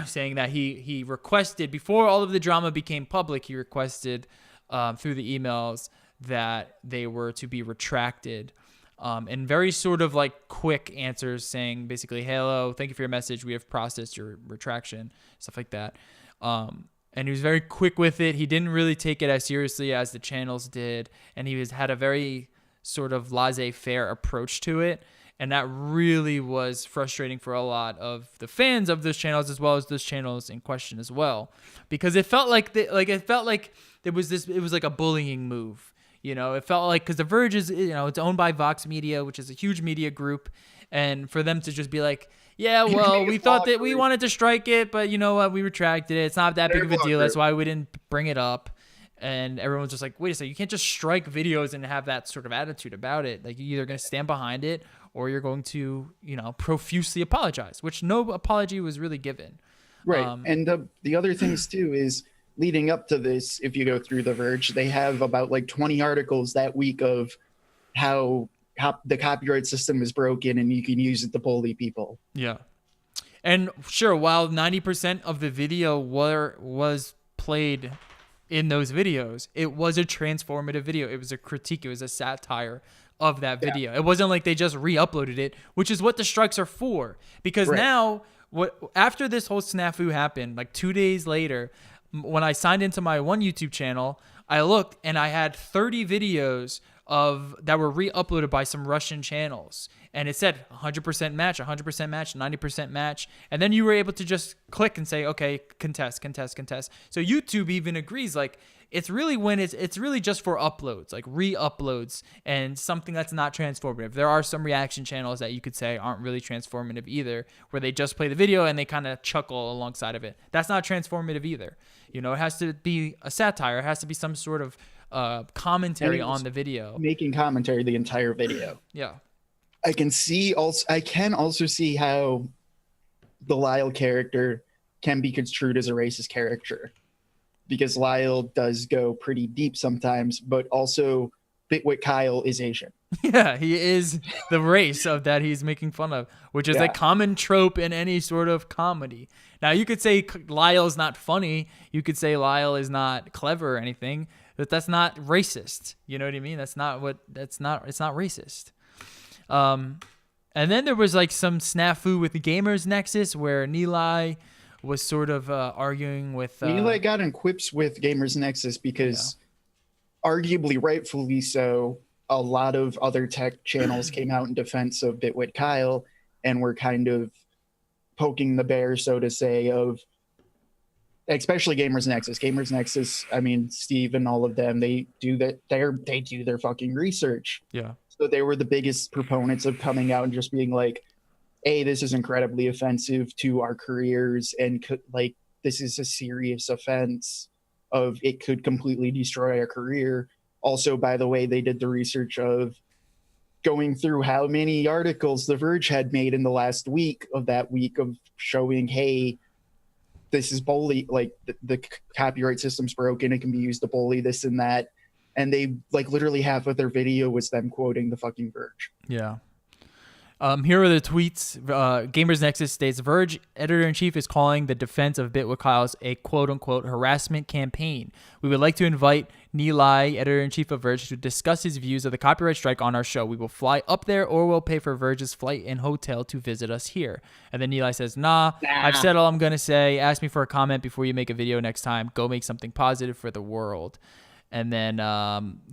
saying that he requested, before all of the drama became public, he requested through the emails that they were to be retracted. And very sort of like quick answers saying basically, hello, thank you for your message. We have processed your retraction, stuff like that. And he was very quick with it. He didn't really take it as seriously as the channels did. And he had a very sort of laissez-faire approach to it. And that really was frustrating for a lot of the fans of those channels, as well as those channels in question as well, because it felt like it was like a bullying move. It felt like, because The Verge is, it's owned by Vox Media, which is a huge media group, and for them to just be like, yeah, well, we thought that we wanted to strike it, but you know what, we retracted it. It's not that big of a deal. That's why we didn't bring it up. And everyone's just like, wait a second, you can't just strike videos and have that sort of attitude about it. Like, you're either going to stand behind it or you're going to, profusely apologize, which no apology was really given. Right. And the other things too is, leading up to this, if you go through The Verge, they have about like 20 articles that week of how the copyright system is broken and you can use it to bully people. Yeah. And sure, while 90% of the video was played in those videos, it was a transformative video. It was a critique. It was a satire of that video. Yeah. It wasn't like they just re-uploaded it, which is what the strikes are for. Because now, after this whole snafu happened, like 2 days later, when I signed into my one YouTube channel, I looked and I had 30 videos that were re-uploaded by some Russian channels, and it said 100% match, 100% match, 90% match, and then you were able to just click and say, okay, contest. So YouTube even agrees, like, it's really just for uploads, like re-uploads, and something that's not transformative. There are some reaction channels that you could say aren't really transformative either, where they just play the video and they kind of chuckle alongside of it. That's not transformative either. It has to be a satire. It has to be some sort of commentary on the video. Making commentary the entire video. Yeah. I can also see how the Lyle character can be construed as a racist character, because Lyle does go pretty deep sometimes, but also Bitwit Kyle is Asian. Yeah, he is the race of that he's making fun of, which is a common trope in any sort of comedy. Now, you could say Lyle's not funny. You could say Lyle is not clever or anything, but that's not racist. You know what I mean? It's not racist. And then there was like some snafu with the Gamers Nexus where NoLife was sort of arguing with... NoLife got in quips with Gamers Nexus because arguably rightfully so, a lot of other tech channels came out in defense of Bitwit Kyle and were kind of poking the bear, so to say, of especially Gamers Nexus. Gamers Nexus, I mean, Steve and all of them, they do their fucking research. Yeah. So they were the biggest proponents of coming out and just being like, hey, this is incredibly offensive to our careers, and like, this is a serious offense of it could completely destroy our career. Also, by the way, they did the research of going through how many articles The Verge had made in the last week of showing, hey, this is bully, like the copyright system's broken, it can be used to bully this and that. And they, like, literally half of their video was them quoting the fucking Verge. Yeah. Here are the tweets. Gamers Nexus states, Verge editor-in-chief is calling the defense of Bitwit Kyle's a quote-unquote harassment campaign. We would like to invite NoLife, editor-in-chief of Verge, to discuss his views of the copyright strike on our show. We will fly up there, or we'll pay for Verge's flight and hotel to visit us here. And then NoLife says, nah, I've said all I'm going to say. Ask me for a comment before you make a video next time. Go make something positive for the world. And then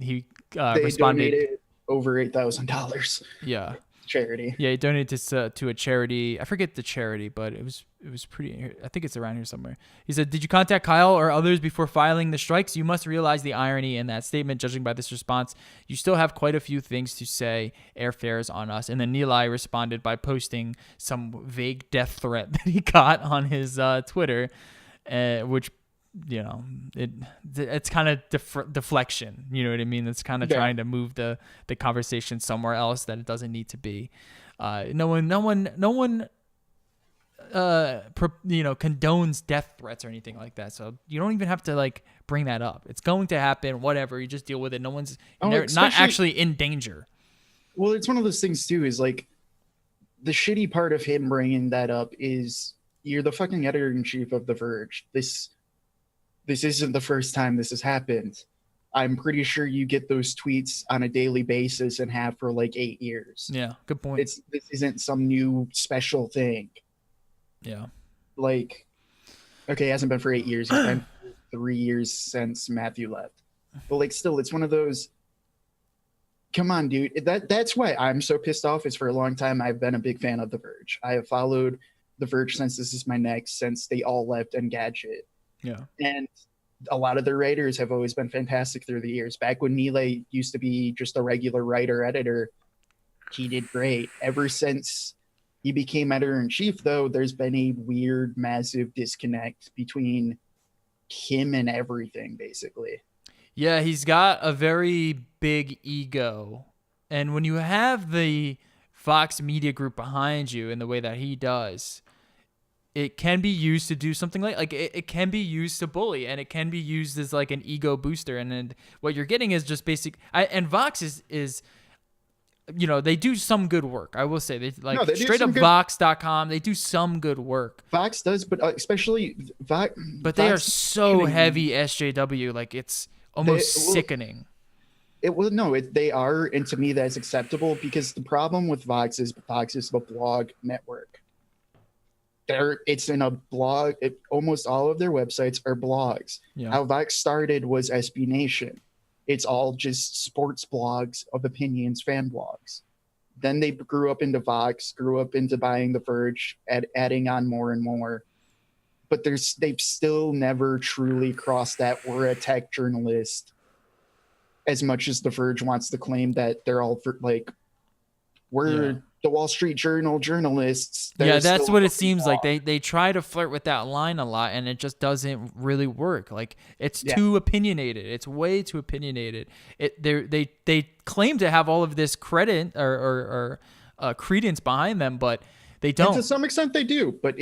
he responded... donated over $8,000. Yeah. charity. Yeah, he donated to a charity. I forget the charity, but it was pretty. I think it's around here somewhere. He said, "Did you contact Kyle or others before filing the strikes? You must realize the irony in that statement. Judging by this response, you still have quite a few things to say. Airfares on us." And then Neil responded by posting some vague death threat that he got on his Twitter, which, you know, it's kind of deflection. You know what I mean? It's kind of trying to move the conversation somewhere else that it doesn't need to be. No one condones death threats or anything like that. So you don't even have to like bring that up. It's going to happen. Whatever. You just deal with it. No one's not actually in danger. Well, it's one of those things too. Is like the shitty part of him bringing that up is you're the fucking editor-in-chief of The Verge. This isn't the first time this has happened. I'm pretty sure you get those tweets on a daily basis and have for like 8 years. Yeah, good point. This isn't some new special thing. Yeah. Like, okay, it hasn't been for 8 years. It's been 3 years since Matthew left. But like, still, it's one of those. Come on, dude. That's why I'm so pissed off. Is for a long time I've been a big fan of The Verge. I have followed The Verge since This Is My Next, since they all left Engadget. Yeah. And a lot of the writers have always been fantastic through the years. Back when Nile used to be just a regular writer-editor, he did great. Ever since he became editor-in-chief, though, there's been a weird, massive disconnect between him and everything, basically. Yeah, he's got a very big ego. And when you have the Fox Media Group behind you in the way that he does, it can be used to do something like it can be used to bully, and it can be used as like an ego booster. And then what you're getting is just basic. And Vox is you know, they do some good work. I will say they straight up Vox.com. They do some good work. Vox does, but especially Vox. But they are so heavy SJW, like it's almost sickening. They are, and to me that's acceptable, because the problem with Vox is a blog network. It's in a blog. Almost all of their websites are blogs. Yeah. How Vox started was SB Nation. It's all just sports blogs of opinions, fan blogs. Then they grew up into Vox, grew up into buying The Verge, adding on more and more. But they've still never truly crossed that we're a tech journalist, as much as The Verge wants to claim that they're all we're the Wall Street Journal journalists. Yeah, that's what it seems like. They try to flirt with that line a lot, and it just doesn't really work. Like, it's too opinionated. It's way too opinionated. They claim to have all of this credit or credence behind them, but they don't. And to some extent, they do. But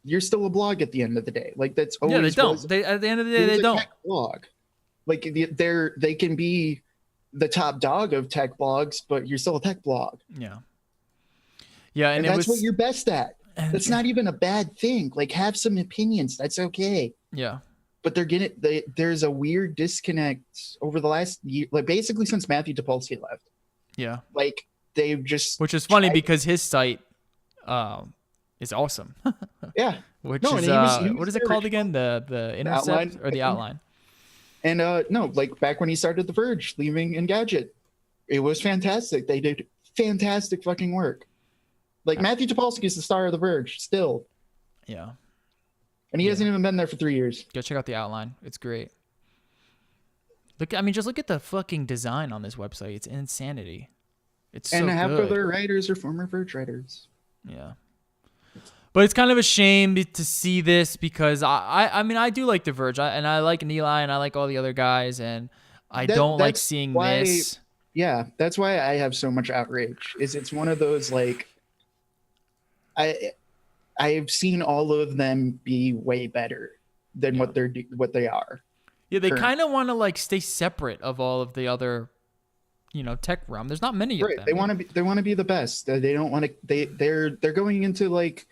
you're still a blog at the end of the day. Like, that's always they don't. At the end of the day, they don't. Tech blog. Like, they can be the top dog of tech blogs, but you're still a tech blog. Yeah. Yeah, and that's what you're best at. That's not even a bad thing. Like, have some opinions. That's okay. Yeah. But there's a weird disconnect over the last year, like basically since Matthew Topolsky left. Yeah. Like, they've just, which is funny because his site is awesome. Yeah. Which is what is it called again? The Intercept outline, or the Outline? And like back when he started The Verge, leaving Engadget, it was fantastic. They did fantastic fucking work. Like, Matthew Topolsky is the star of The Verge still. Yeah. And he hasn't even been there for 3 years. Go check out the Outline. It's great. Just look at the fucking design on this website. It's insanity. It's so good. And half of their writers are former Verge writers. Yeah. But it's kind of a shame to see this, because I do like The Verge, and I like Neil, and I like all the other guys, and I don't like seeing this. Yeah, that's why I have so much outrage. It's one of those, like, I've seen all of them be way better than what they are. Yeah, they kind of want to like stay separate of all of the other, tech realm. There's not many of them. They want to be the best. They don't want to. They're going into like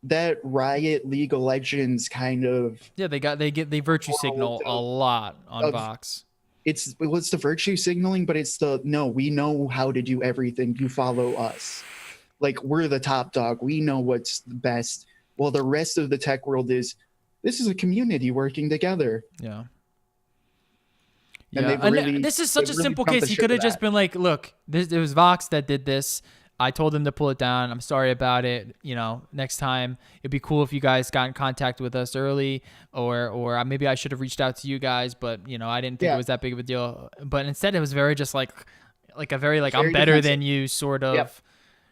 that Riot League of Legends kind of. Yeah, they virtue signal a lot on Vox. It's the virtue signaling, but it's we know how to do everything. You follow us. Like, we're the top dog. We know what's the best. Well, the rest of the tech world this is a community working together. Yeah. And this is such a simple case. He could have just been like, look, it was Vox that did this. I told them to pull it down. I'm sorry about it. You know, next time it'd be cool if you guys got in contact with us early, or maybe I should have reached out to you guys, but you know, I didn't think it was that big of a deal. But instead, it was very just like a very like Very I'm better defensive. than you sort of. Yep.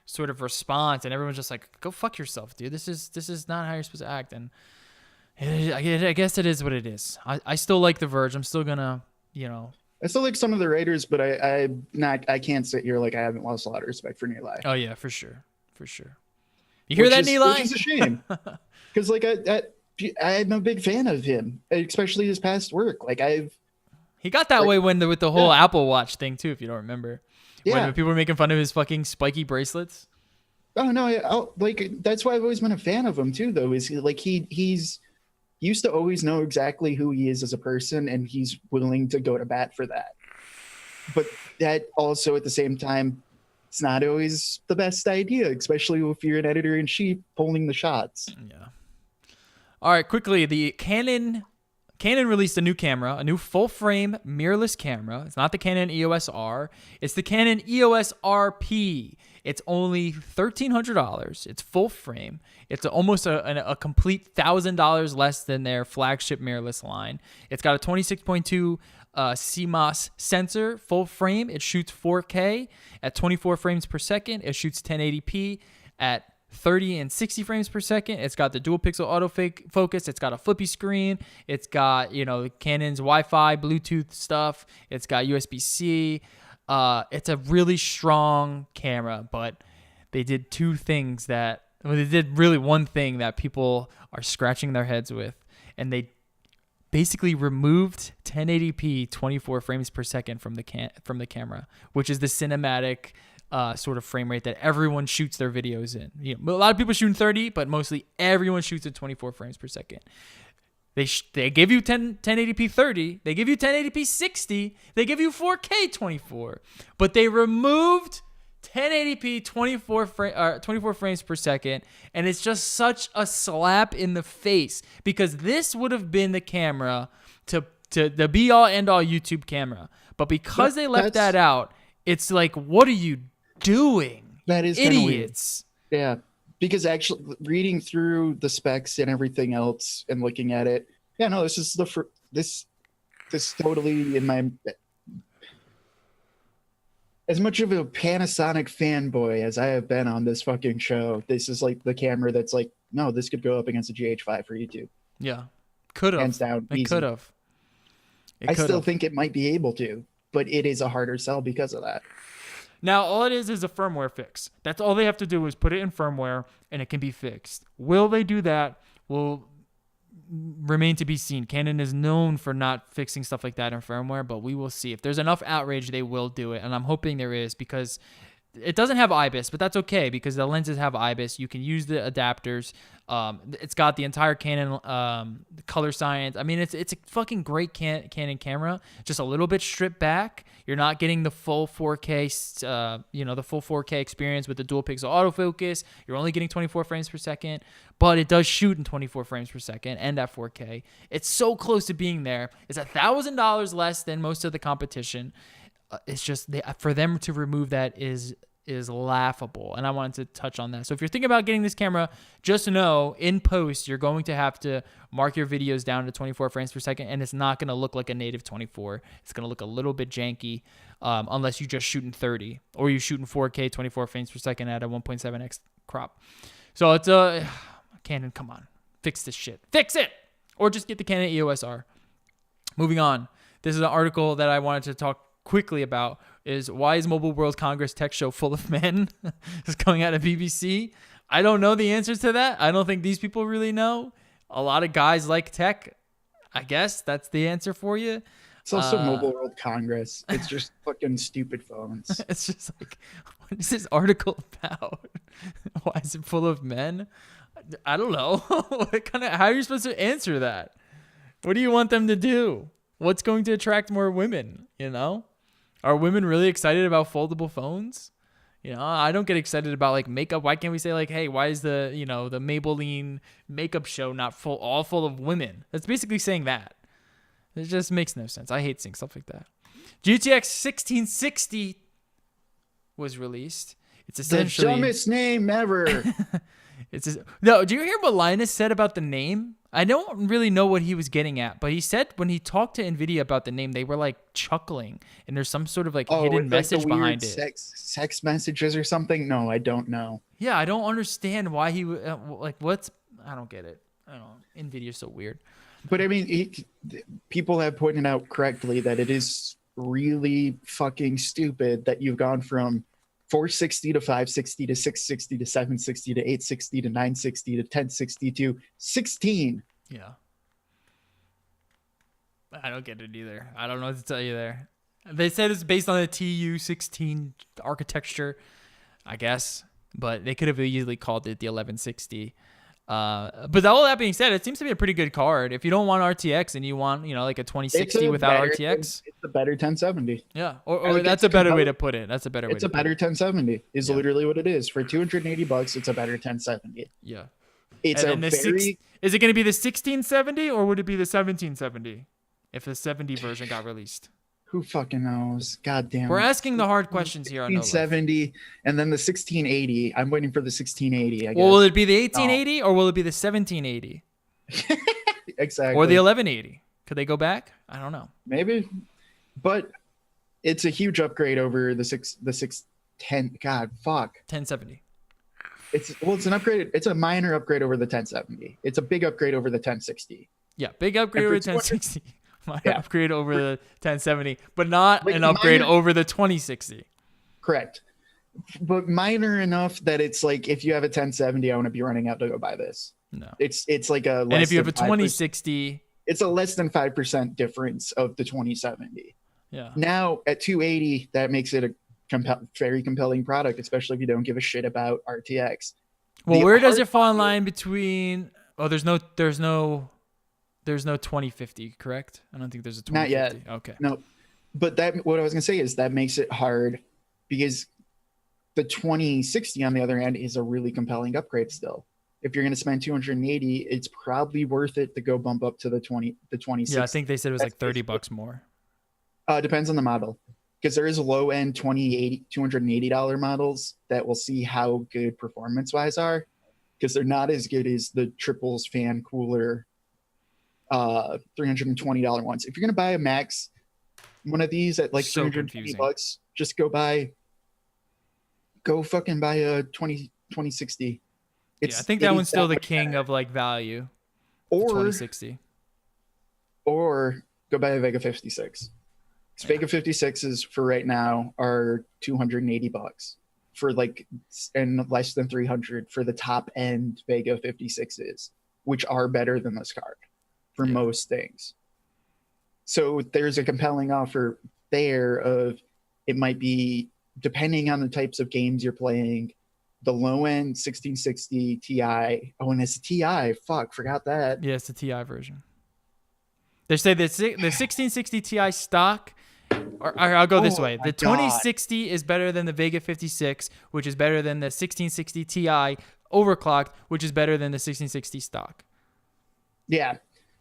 Sort of response, and everyone's just like, "Go fuck yourself, dude. This is not how you're supposed to act." And I guess it is what it is. I still like The Verge. I'm still gonna, you know. I still like some of the writers, but I can't sit here like I haven't lost a lot of respect for NoLife. Oh yeah, for sure. You hear that, NoLife? Which is a shame, because like I'm a big fan of him, especially his past work. Like he got that way with the whole Apple Watch thing too, if you don't remember. Yeah. When people were making fun of his fucking spiky bracelets. Oh no, like that's why I've always been a fan of him too. Though is he's used to always know exactly who he is as a person, and he's willing to go to bat for that. But that also at the same time, it's not always the best idea, especially if you're an editor in chief pulling the shots. Yeah. All right, quickly, the Canon released a new camera, a new full-frame mirrorless camera. It's not the Canon EOS R. It's the Canon EOS RP. It's only $1,300. It's full frame. It's almost a complete $1,000 less than their flagship mirrorless line. It's got a 26.2 CMOS sensor, full frame. It shoots 4K at 24 frames per second. It shoots 1080p at 30 and 60 frames per second. It's got the dual pixel autofocus. It's got a flippy screen. It's got, Canon's Wi-Fi, Bluetooth stuff. It's got USB-C. It's a really strong camera, but they did they did really one thing that people are scratching their heads with, and they basically removed 1080p 24 frames per second from the camera, which is the cinematic sort of frame rate that everyone shoots their videos in. A lot of people shoot in 30, but mostly everyone shoots at 24 frames per second. They give you 1080p 30, they give you 1080p 60, they give you 4K 24, but they removed 1080p 24 frames per second, and it's just such a slap in the face, because this would have been the camera to the be all end all YouTube camera, but because they left that out, it's like, what are you doing? That is idiots. Yeah, because actually reading through the specs and everything else and looking at it, this is this totally in my. As much of a Panasonic fanboy as I have been on this fucking show, this is like the camera that's like, no, this could go up against a GH5 for YouTube. Yeah, could have. Hands down, it could have. I still think it might be able to, but it is a harder sell because of that. Now, all it is a firmware fix. That's all they have to do is put it in firmware, and it can be fixed. Will they do that? Will remain to be seen. Canon is known for not fixing stuff like that in firmware, but we will see. If there's enough outrage, they will do it, and I'm hoping there is, because it doesn't have IBIS, but that's okay because the lenses have IBIS. You can use the adapters. It's got the entire Canon color science. I mean, it's a fucking great Canon camera, just a little bit stripped back. You're not getting the full 4K, the full 4K experience with the dual pixel autofocus. You're only getting 24 frames per second, but it does shoot in 24 frames per second and at 4K. It's so close to being there. It's $1,000 less than most of the competition. It's just for them to remove that is laughable, and I wanted to touch on that. So if you're thinking about getting this camera, just know in post you're going to have to mark your videos down to 24 frames per second, and it's not going to look like a native 24. It's going to look a little bit janky unless you just shoot in 30 or you shoot in 4K 24 frames per second at a 1.7x crop. So it's Canon, come on, fix this shit, fix it, or just get the Canon EOS R. Moving on, this is an article that I wanted to talk quickly about. Is why is Mobile World Congress tech show full of men? It's coming out of BBC. I don't know the answers to that. I don't think these people really know. A lot of guys like tech. I guess that's the answer for you. It's also Mobile World Congress. It's just fucking stupid phones. It's just like, what is this article about? Why is it full of men? I don't know. How are you supposed to answer that? What do you want them to do? What's going to attract more women, Are women really excited about foldable phones? I don't get excited about like makeup. Why can't we say like, hey, why is the Maybelline makeup show not all full of women? That's basically saying that. It just makes no sense. I hate seeing stuff like that. GTX 1660 was released. It's The essentially dumbest name ever. no. Do you hear what Linus said about the name? I don't really know what he was getting at, but he said when he talked to Nvidia about the name, they were like chuckling, and there's some sort of like Oh, hidden with like the message weird behind it. sex messages or something. No, I don't know. Yeah, I don't understand why he like what's. I don't get it. I don't know. Nvidia's so weird. But I mean, people have pointed out correctly that it is really fucking stupid that you've gone from 460 to 560 to 660 to 760 to 860 to 960 to 1060 to 16. Yeah. I don't get it either. I don't know what to tell you there. They said it's based on the TU16 architecture, I guess, but they could have easily called it the 1160. But all that being said, it seems to be a pretty good card. If you don't want RTX and you want, like a 2060 without RTX, it's a better 1070. yeah, or that's a better way to put it. That's a better way. It's a better 1070 is Yeah. literally what it is. For $280, it's a better 1070. Yeah. It's And a then very is it going to be the 1670 or would it be the 1770 if the 70 version got released? who fucking knows? God damn. We're it. asking the hard questions here on NoLife. 1670 and then the 1680. I'm waiting for the 1680. I guess. Well, will it be the 1880 or will it be the 1780 Exactly. or the 1180? Could they go back? I don't know. Maybe, but it's a huge upgrade over the 610. God, fuck. 1070. It's an upgrade. It's a minor upgrade over the 1070. It's a big upgrade over the 1060. Yeah, big upgrade And over for the 1060. Minor Yeah. upgrade over the 1070, but not Like an upgrade minor- over the 2060. Correct. But minor enough that it's like if you have a 1070, I want to be running out to go buy this. No. It's like a And if you have a less than 5%. 2060, It's a less than 5% difference of the 2070. yeah. Now at 280, that makes it a very compelling product, especially if you don't give a shit about RTX. Well, The where does hard it fall in line between? Oh, there's no 2050, correct? I don't think there's a 2050. Not yet. Okay. No, but what I was gonna say is that makes it hard because the 2060 on the other hand is a really compelling upgrade still. If you're gonna spend 280, it's probably worth it to go bump up to the 2060. Yeah, I think they said it was like That's $30 more. Depends on the model. Because there is low end $280 models that we'll see how good performance wise are. Because they're not as good as the triples fan cooler $320 ones. If you're gonna buy a max one of these at like So $320, just go fucking buy a 2060. Yeah, I think that one's still the king of like value. The Or 2060. or go buy a Vega 56. Yeah. Vega 56s for right now are $280 for like, and less than 300 for the top end Vega 56s, which are better than this card for Yeah. most things. So there's a compelling offer there of it might be depending on the types of games you're playing. The low end 1660 Ti. Oh, and it's a Ti. Fuck, forgot that. Yeah, it's the TI version. They say the 1660 Ti stock, or I'll go this Oh way. my The 2060 is better than the Vega 56, which is better than the 1660 Ti overclocked, which is better than the 1660 stock. Yeah.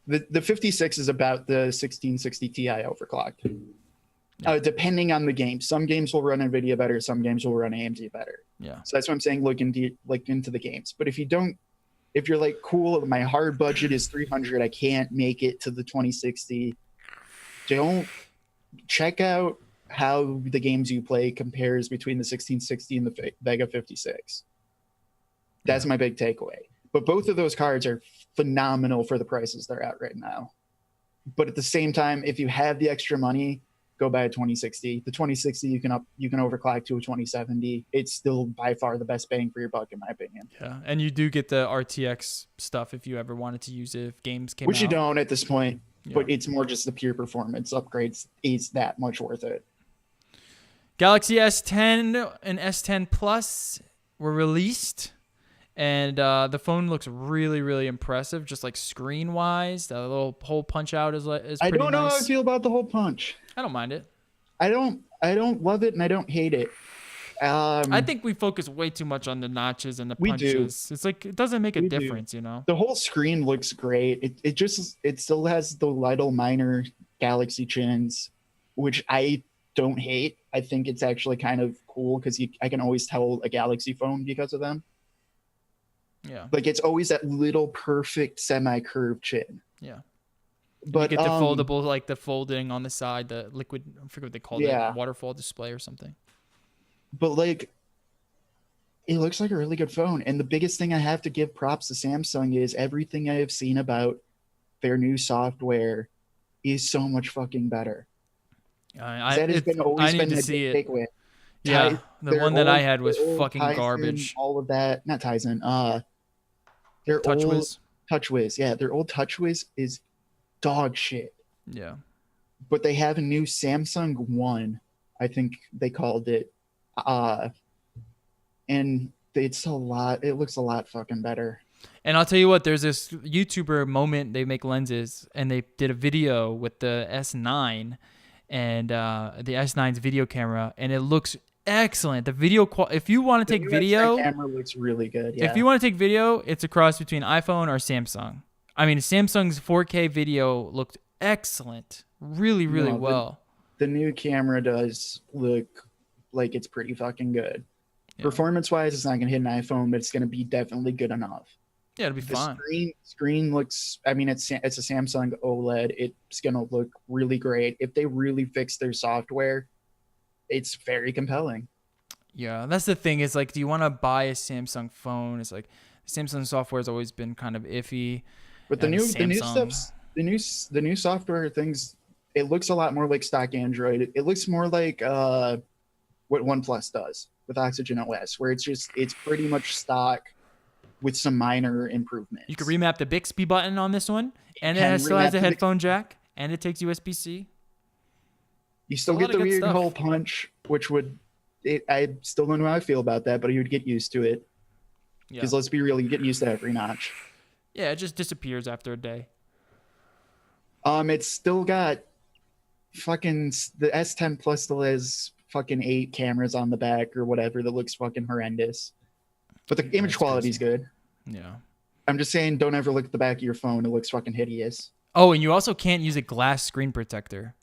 The 56 is about the 1660 Ti overclocked. Depending on the game. Some games will run NVIDIA better. Some games will run AMD better. Yeah. So that's what I'm saying. Look into the games. But if you're like, cool, my hard budget is 300. I can't make it to the 2060. Don't check out how the games you play compares between the 1660 and the Vega 56. That's my big takeaway. But both of those cards are phenomenal for the prices they're at right now. But at the same time, if you have the extra money, go buy a 2060. The 2060 you can overclock to a 2070. It's still by far the best bang for your buck in my opinion. Yeah, and you do get the RTX stuff if you ever wanted to use it if games came out. Which you don't at this point, Yeah. but it's more just the pure performance upgrades is that much worth it. Galaxy S10 and S10 Plus were released, and the phone looks really, really impressive, just like screen-wise. The little hole punch out is pretty I don't know how I nice. feel about the whole punch. I don't mind it. I don't love it and I don't hate it. I think we focus way too much on the notches and the We do. punches. It's like it doesn't make a We do. difference, you know. the whole screen looks great. It still has the little minor Galaxy chins, which I don't hate. I think it's actually kind of cool because I can always tell a Galaxy phone because of them. Yeah. Like it's always that little perfect semi-curved chin. Yeah. But you get the foldable, like the folding on the side, the liquid, I forget what they call Yeah. it, waterfall display or something. but like it looks like a really good phone. And the biggest thing I have to give props to Samsung is everything I have seen about their new software is so much fucking better. That has always I need been to a see big it. takeaway. Yeah, the one that I had was their old fucking Tizen, garbage. all of that, not Tizen. Their old TouchWiz. TouchWiz, yeah, their old TouchWiz is dog shit. Yeah. But they have a new Samsung One, I think they called it, and it's a lot. It looks a lot fucking better. And I'll tell you what, there's this YouTuber Moment, they make lenses, and they did a video with the S9 and the S9's video camera, and it looks excellent. The video if you want to take video, the camera looks really good. Yeah. if you want to take video, it's a cross between iPhone or Samsung. I mean, Samsung's 4K video looked excellent, really, really well. The new camera does look like it's pretty fucking good. Yeah. Performance-wise, it's not gonna hit an iPhone, but it's gonna be definitely good enough. Yeah, it'll be fine. Screen looks. I mean, it's a Samsung OLED. It's gonna look really great if they really fix their software. It's very compelling. Yeah, that's the thing. Is like, do you want to buy a Samsung phone? It's like Samsung software has always been kind of iffy. But the new software things, it looks a lot more like stock Android. It looks more like what OnePlus does with Oxygen OS, where it's pretty much stock with some minor improvements. You can remap the Bixby button on this one, and it still has a headphone jack, and it takes USB-C. You still get the weird hole punch, which I still don't know how I feel about that, but you would get used to it. Because let's be real, you get used to every notch. Yeah, it just disappears after a day. It's still got fucking the S10 Plus still has fucking 8 cameras on the back or whatever that looks fucking horrendous. But the image quality is good. Yeah. I'm just saying, don't ever look at the back of your phone. It looks fucking hideous. Oh, and you also can't use a glass screen protector.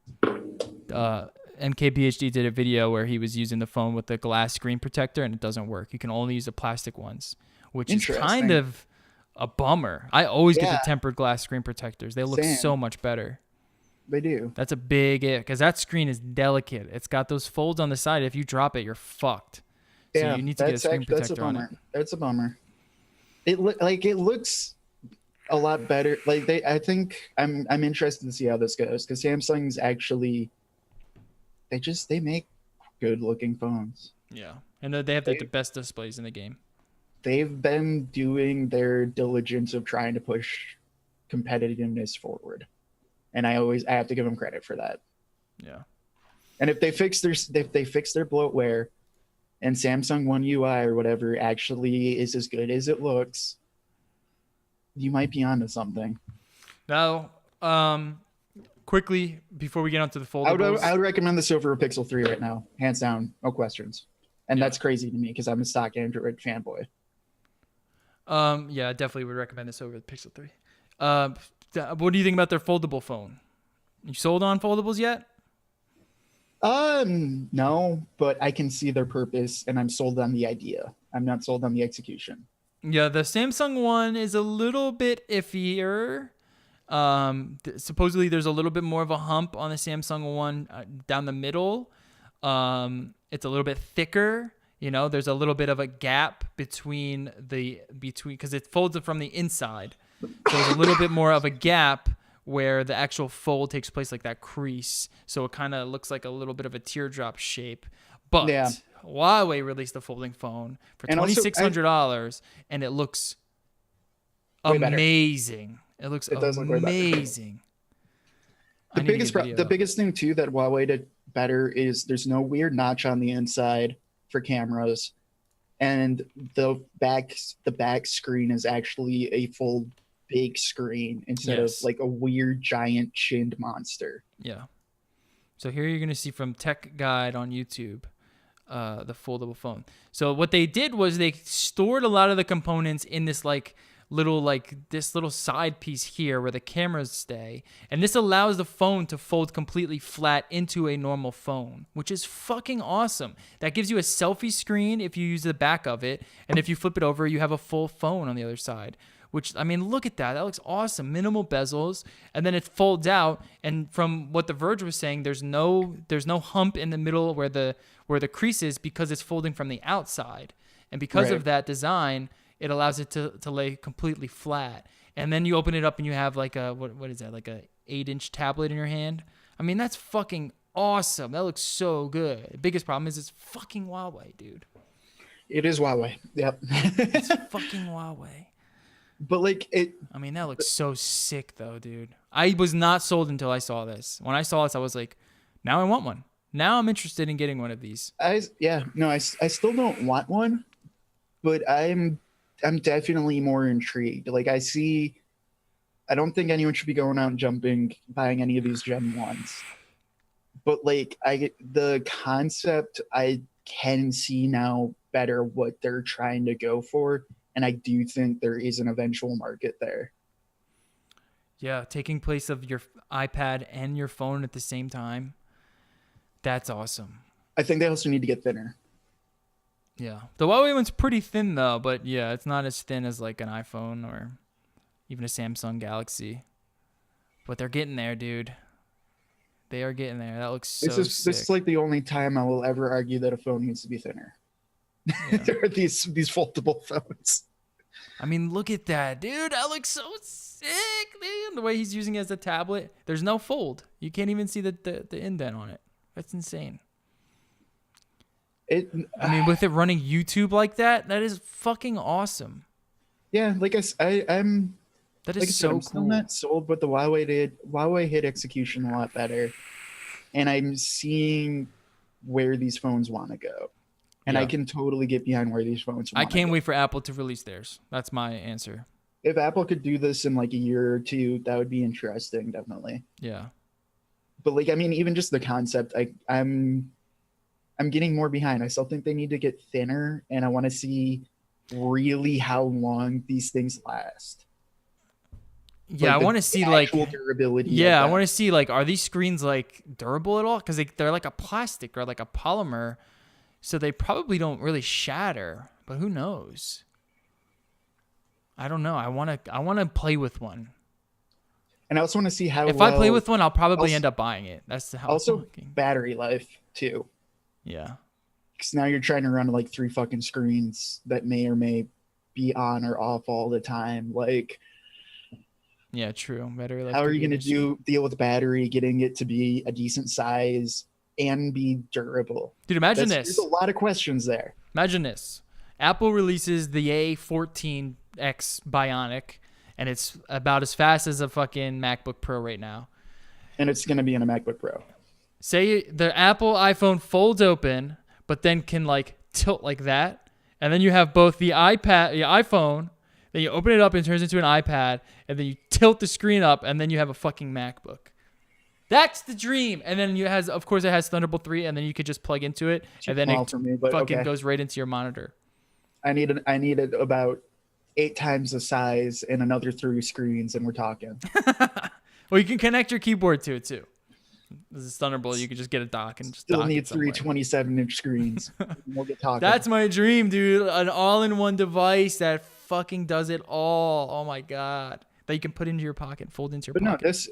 MKBHD did a video where he was using the phone with the glass screen protector, and it doesn't work. You can only use the plastic ones, which is kind of a bummer. I always get the tempered glass screen protectors. They look so much better. They do. That's a big it, because that screen is delicate. It's got those folds on the side. If you drop it, you're fucked. So you need to get a screen protector on it. That's a bummer. It looks a lot better. I think I'm interested to see how this goes, because Samsung's actually they make good looking phones. Yeah, and they have the best displays in the game. They've been doing their diligence of trying to push competitiveness forward, and I have to give them credit for that. Yeah. And if they fix their bloatware, and Samsung One UI or whatever actually is as good as it looks, you might be onto something. Now, quickly before we get onto the foldables, I would recommend this over a Pixel 3 right now, hands down, no questions. And that's crazy to me because I'm a stock Android fanboy. Yeah, I definitely would recommend this over the Pixel 3. What do you think about their foldable phone? You sold on foldables yet? No, but I can see their purpose, and I'm sold on the idea. I'm not sold on the execution. Yeah, the Samsung one is a little bit iffier. Supposedly there's a little bit more of a hump on the Samsung one down the middle. It's a little bit thicker. You know, there's a little bit of a gap between because it folds it from the inside. So there's a little bit more of a gap where the actual fold takes place, like that crease. So it kind of looks like a little bit of a teardrop shape. But Huawei released the folding phone for $2,600, and it looks amazing. It looks amazing. The biggest thing too that Huawei did better is there's no weird notch on the inside for cameras, and the back screen is actually a full big screen instead of like a weird giant chinned monster. Yeah. So here you're going to see from Tech Guide on YouTube the foldable phone. So what they did was they stored a lot of the components in this like this little side piece here where the cameras stay, and this allows the phone to fold completely flat into a normal phone, which is fucking awesome. That gives you a selfie screen if you use the back of it, and if you flip it over, you have a full phone on the other side. Which, I mean, look at that. That looks awesome. Minimal bezels, and then it folds out. And from what The Verge was saying, there's no hump in the middle where the crease is because it's folding from the outside. And because of that design, it allows it to lay completely flat. And then you open it up and you have like a what is that? Like a 8-inch tablet in your hand. I mean, that's fucking awesome. That looks so good. The biggest problem is it's fucking Huawei, dude. It is Huawei. Yep. It's fucking Huawei. But like it, I mean, that looks so sick though, dude. I was not sold until I saw this. When I saw this, I was like, now I want one. Now I'm interested in getting one of these. I still don't want one, but I'm definitely more intrigued. Like I don't think anyone should be going out and buying any of these Gen 1s. But like the concept, I can see now better what they're trying to go for. And I do think there is an eventual market there. Yeah, taking place of your iPad and your phone at the same time. That's awesome. I think they also need to get thinner. Yeah. The Huawei one's pretty thin though, but yeah, it's not as thin as like an iPhone or even a Samsung Galaxy. But they're getting there, dude. They are getting there. That looks so sick. This is like the only time I will ever argue that a phone needs to be thinner. Yeah. There are these foldable phones. I mean, look at that, dude. That looks so sick, man. The way he's using it as a tablet. There's no fold. You can't even see the indent on it. That's insane. I mean, with it running YouTube like that, that is fucking awesome. Yeah, like I'm. That is like I said, so I'm still cool. not sold, but the Huawei hit execution a lot better, and I'm seeing where these phones want to go. And Yeah. I can totally get behind where these phones I want to can't go. wait for Apple to release theirs. That's my answer. If Apple could do this in like a year or two, that would be interesting, definitely. Yeah. But like, I mean, even just the concept, I'm getting more behind. I still think they need to get thinner, and I want to see really how long these things last. Yeah, Like, I want to see like actual durability. yeah, I of want to see like are these screens like durable at all? Because they're like a plastic or like a polymer, so they probably don't really shatter. But who knows? I don't know. I want to play with one. And I also want to see how. If I play well- with one, I'll probably also- end up buying it. That's how. also battery life too, yeah. because now you're trying to run like 3 fucking screens that may or may be on or off all the time. Like, Yeah, true. Battery life how are could you be going an issue. to deal with battery, getting it to be a decent size and be durable? Dude, imagine There's this. a lot of questions there. Imagine this. Apple releases the A14X Bionic, and it's about as fast as a fucking MacBook Pro right now. And it's going to be in a MacBook Pro. Say the Apple iPhone folds open, but then can like tilt like that, and then you have both the iPhone, then you open it up and it turns into an iPad, and then you tilt the screen up, and then you have a fucking MacBook. That's the dream. And then of course it has Thunderbolt 3, and then you could just plug into it, Too and then small it for me, but fucking okay. goes right into your monitor. I need it about 8 times the size and another 3 screens, and we're talking. Well, you can connect your keyboard to it too. This is Thunderbolt. You can just get a dock and just Still dock need it somewhere. 3 27-inch screens. We'll get talking. That's my dream, dude. An all-in-one device that fucking does it all. Oh my god. That you can put into your pocket, fold into your But no, pocket. this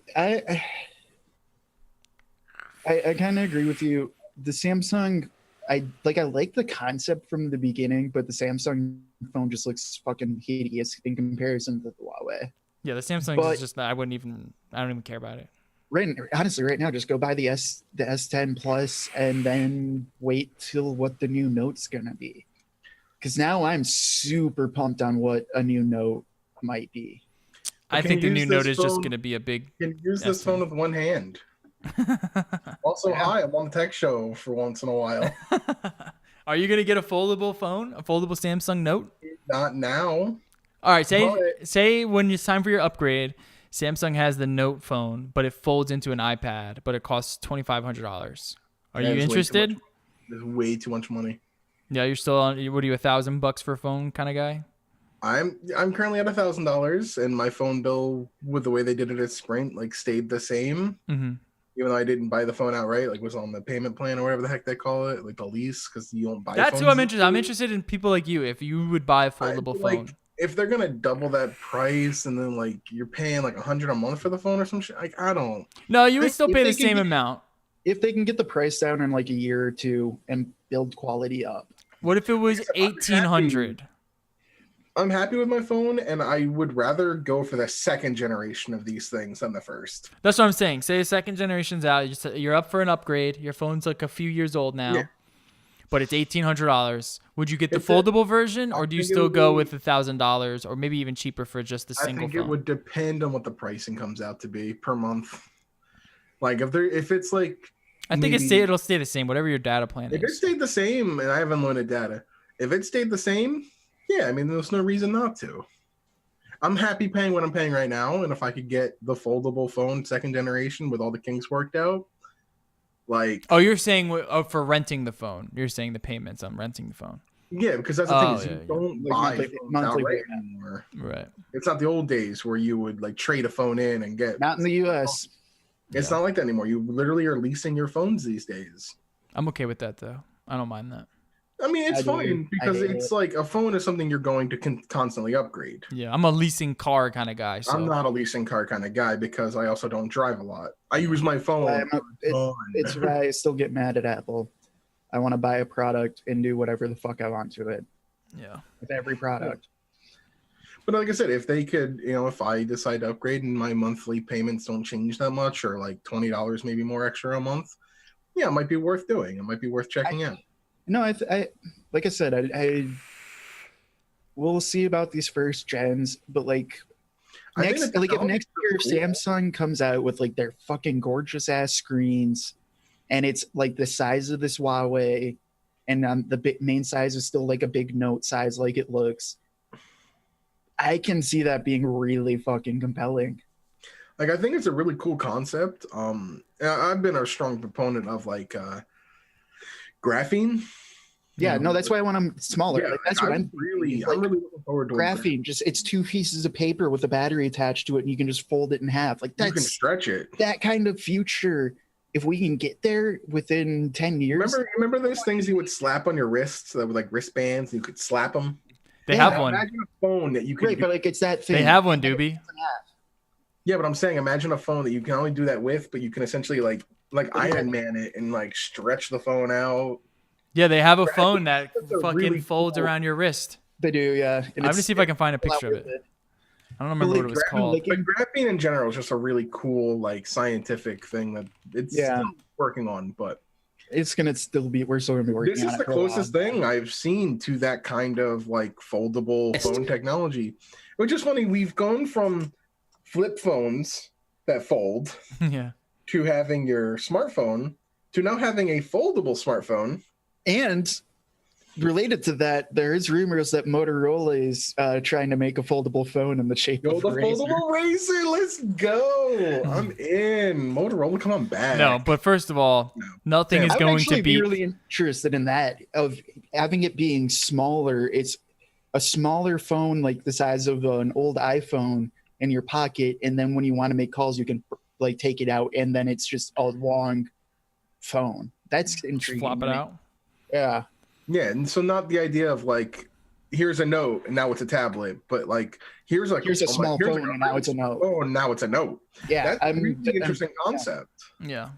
I kind of agree with you. The Samsung, I like the concept from the beginning, but the Samsung phone just looks fucking hideous in comparison to the Huawei. Yeah, the Samsung But- is just I don't even care about it. Honestly, right now, just go buy the S10 Plus and then wait till what the new Note's gonna be. Because now I'm super pumped on what a new Note might be. I can think the you new use Note this is just phone- going to be a big You can use this Yes, phone with one hand. Also, hi, I'm on the tech show for once in a while. Are you going to get a foldable phone? A foldable Samsung Note? Not now. All right, But- say when it's time for your upgrade, Samsung has the Note phone, but it folds into an iPad, but it costs $2,500. Are That you is way too interested? much. There's way too much money. Yeah, you're still on. What are you, $1,000 for a phone kind of guy? I'm currently at $1,000, and my phone bill with the way they did it at Sprint like stayed the same. Mm-hmm. Even though I didn't buy the phone outright, like was on the payment plan or whatever the heck they call it, like the lease, because you don't buy. That's phones who I'm interested. I'm interested in people like you. If you would buy a foldable phone, like, if they're gonna double that price and then like you're paying like $100 a month for the phone or some shit, like I don't. no, you would still If pay they the can same get- amount. If they can get the price down in like a year or two and build quality up. What if it was Because I'm 1,800? I'm happy with my phone, and I would rather go for the second generation of these things than the first. That's what I'm saying. Say the second generation's out, you're up for an upgrade. Your phone's like a few years old now, Yeah. but it's $1,800. Would you get the It's a- foldable version, I or do you think it still would go be- with $1,000, or maybe even cheaper for just the I single think phone? it would depend on what the pricing comes out to be per month. Like if it's like I think maybe- it'll stay the same, whatever your data plan if it is. stayed the same, and I haven't loaded data, if it stayed the same, yeah, I mean there's no reason not to. I'm happy paying what I'm paying right now, and if I could get the foldable phone second generation with all the kinks worked out, like Oh, you're saying for renting the phone. You're saying the payments on renting the phone. yeah, because that's the Oh, thing is yeah, you yeah. don't Like buy monthly- phones monthly outright payment. anymore. Right. It's not the old days where you would like trade a phone in and get. Not in the US. It's Yeah. not like that anymore. You literally are leasing your phones these days. I'm okay with that, though. I don't mind that. I mean, it's I do. fine because I hate it's like a phone is something you're going to constantly upgrade. Yeah, I'm a leasing car kind of guy. So I'm not a leasing car kind of guy because I also don't drive a lot. I use my phone. It's why I still get mad at Apple. I want to buy a product and do whatever the fuck I want to it Yeah. with every product. But like I said, if they could, if I decide to upgrade and my monthly payments don't change that much, or like $20 maybe more extra a month, yeah, it might be worth doing. It might be worth checking out. No, I like I said, I we'll see about these first gens, but like I think next, the like if technology next year is cool. Samsung comes out with like their fucking gorgeous ass screens, and it's like the size of this Huawei, and the main size is still like a big Note size, like it looks. I can see that being really fucking compelling. Like I think it's a really cool concept. I've been a strong proponent of like graphene. Yeah, no, that's why I want them smaller. Yeah, like, that's what I'm really, like, I'm really looking forward to graphene. Just it's two pieces of paper with a battery attached to it, and you can just fold it in half. Like You can that's stretch it. that kind of future. If we can get there within 10 years, Remember those things you would slap on your wrists that were like wristbands? You could slap them. They Yeah, have one. Imagine a phone that you could. right? But like it's that thing. They have one, Doobie. Yeah, but I'm saying, imagine a phone that you can only do that with, but you can essentially like Iron Man it and like stretch the phone out. Yeah, they have a phone that That's a fucking really folds cool- around your wrist. They do, yeah. I'm gonna see if I can find a picture of it. I don't remember Like, what it was graphene, called. like, But graphene in general is just a really cool like scientific thing that it's Yeah. still working on, but It's gonna still be. We're still gonna be working. this on is it the for a while. closest thing I've seen to that kind of like foldable phone technology. Which is funny, we've gone from flip phones that fold Yeah. to having your smartphone to now having a foldable smartphone. And related to that, there is rumors that Motorola is trying to make a foldable phone in the shape Go of the a razor. foldable razor, let's go. I'm in. Motorola, come on back. No, but first of all, nothing Sam, is I would going actually to be beat. really interested in that of having it being smaller. It's a smaller phone, like the size of an old iPhone, in your pocket, and then when you want to make calls, you can like take it out, and then it's just a long phone. That's Just intriguing. flop to it me. out. Yeah. Yeah, and so not the idea of like, here's a note and now it's a tablet, but like here's like Here's a oh my- small here's phone, and now it's a note. Oh, and now it's a note. Yeah, That's a really interesting concept. Yeah.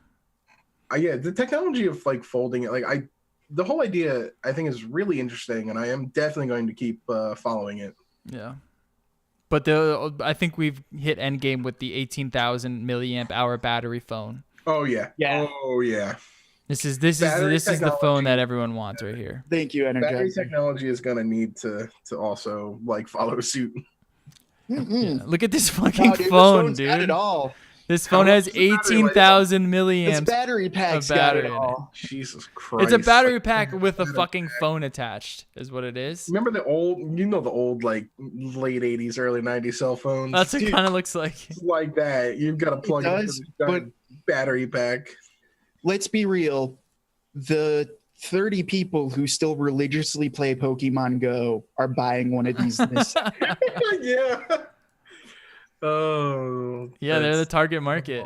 Yeah, the technology of like folding it, like the whole idea I think is really interesting, and I am definitely going to keep following it. Yeah. But I think we've hit end game with the 18,000 milliamp hour battery phone. Oh yeah, Yeah. oh yeah. This is Battery the phone technology. that everyone wants right here. Thank you, Battery Energizer. technology is going to need to also like follow suit. Mm-mm. Yeah. Look at this No, fucking dude, this phone, phone's got it dude. all. This phone How has much is the battery life? 18,000 This milliamps. battery pack's of got battery it in it. all. Jesus Christ! It's a battery Like, pack with a battery fucking pack. phone attached, is what it is. Remember the old, the old like late '80s, early '90s cell phones? That's what it Dude. kind of looks like. It's like that. You've got to plug it into does, this giant battery pack. Let's be real. The 30 people who still religiously play Pokemon Go are buying one of these this Yeah. Oh. Yeah, they're the that's- target market.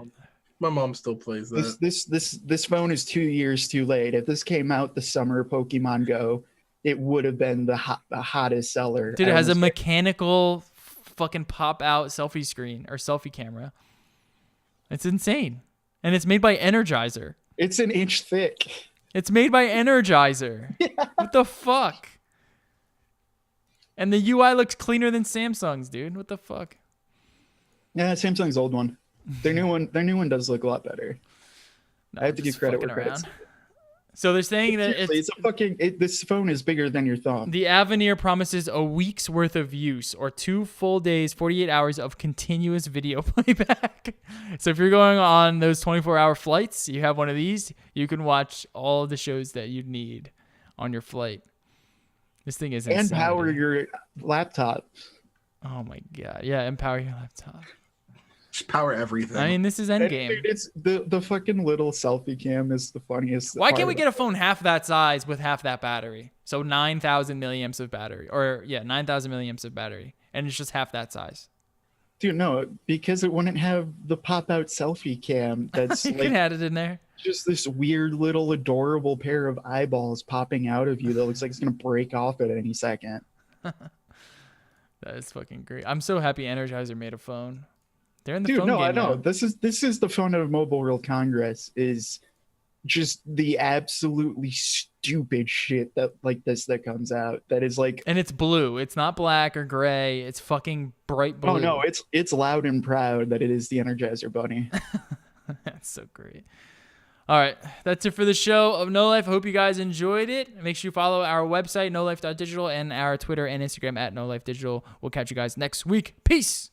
My mom still plays that. this phone is 2 years too late. If this came out the summer Pokemon Go, it would have been the hottest seller. Dude, it I has a almost- mechanical fucking pop out selfie screen or selfie camera. It's insane. And it's made by Energizer. It's an inch thick. It's made by Energizer. What the fuck? And the UI looks cleaner than Samsung's, dude. What the fuck? Yeah, Samsung's old one. Their new one does look a lot better. No, I have to I'm give just credit fucking where credit's around. So they're saying that Seriously, it's a fucking. This phone is bigger than your thumb. the Avenir promises a week's worth of use or 2 full days, 48 hours of continuous video playback. So if you're going on those 24-hour flights, you have one of these, you can watch all of the shows that you need on your flight. This thing is insane. And power dude. your laptop. Oh my god. Yeah, empower your laptop. Just power everything. I mean, this is And, endgame. dude, it's the fucking little selfie cam is the funniest. Why can't part we of get a phone half that size with half that battery? So 9,000 milliamps of battery, or 9,000 milliamps of battery, and it's just half that size. Dude, no, because it wouldn't have the pop-out selfie cam. That's You like can add it in there. just this weird little adorable pair of eyeballs popping out of you that looks like it's gonna break off at any second. That is fucking great. I'm so happy Energizer made a phone. They're in the Dude, phone no, game I know. now. This is the phone of Mobile World Congress is just the absolutely stupid shit that that comes out. That is like, And it's blue. It's not black or gray. It's fucking bright blue. oh no, it's loud and proud that it is the Energizer Bunny. That's so great. All right, that's it for the show of No Life. I hope you guys enjoyed it. Make sure you follow our website, nolife.digital, and our Twitter and Instagram at NoLifeDigital. We'll catch you guys next week. Peace.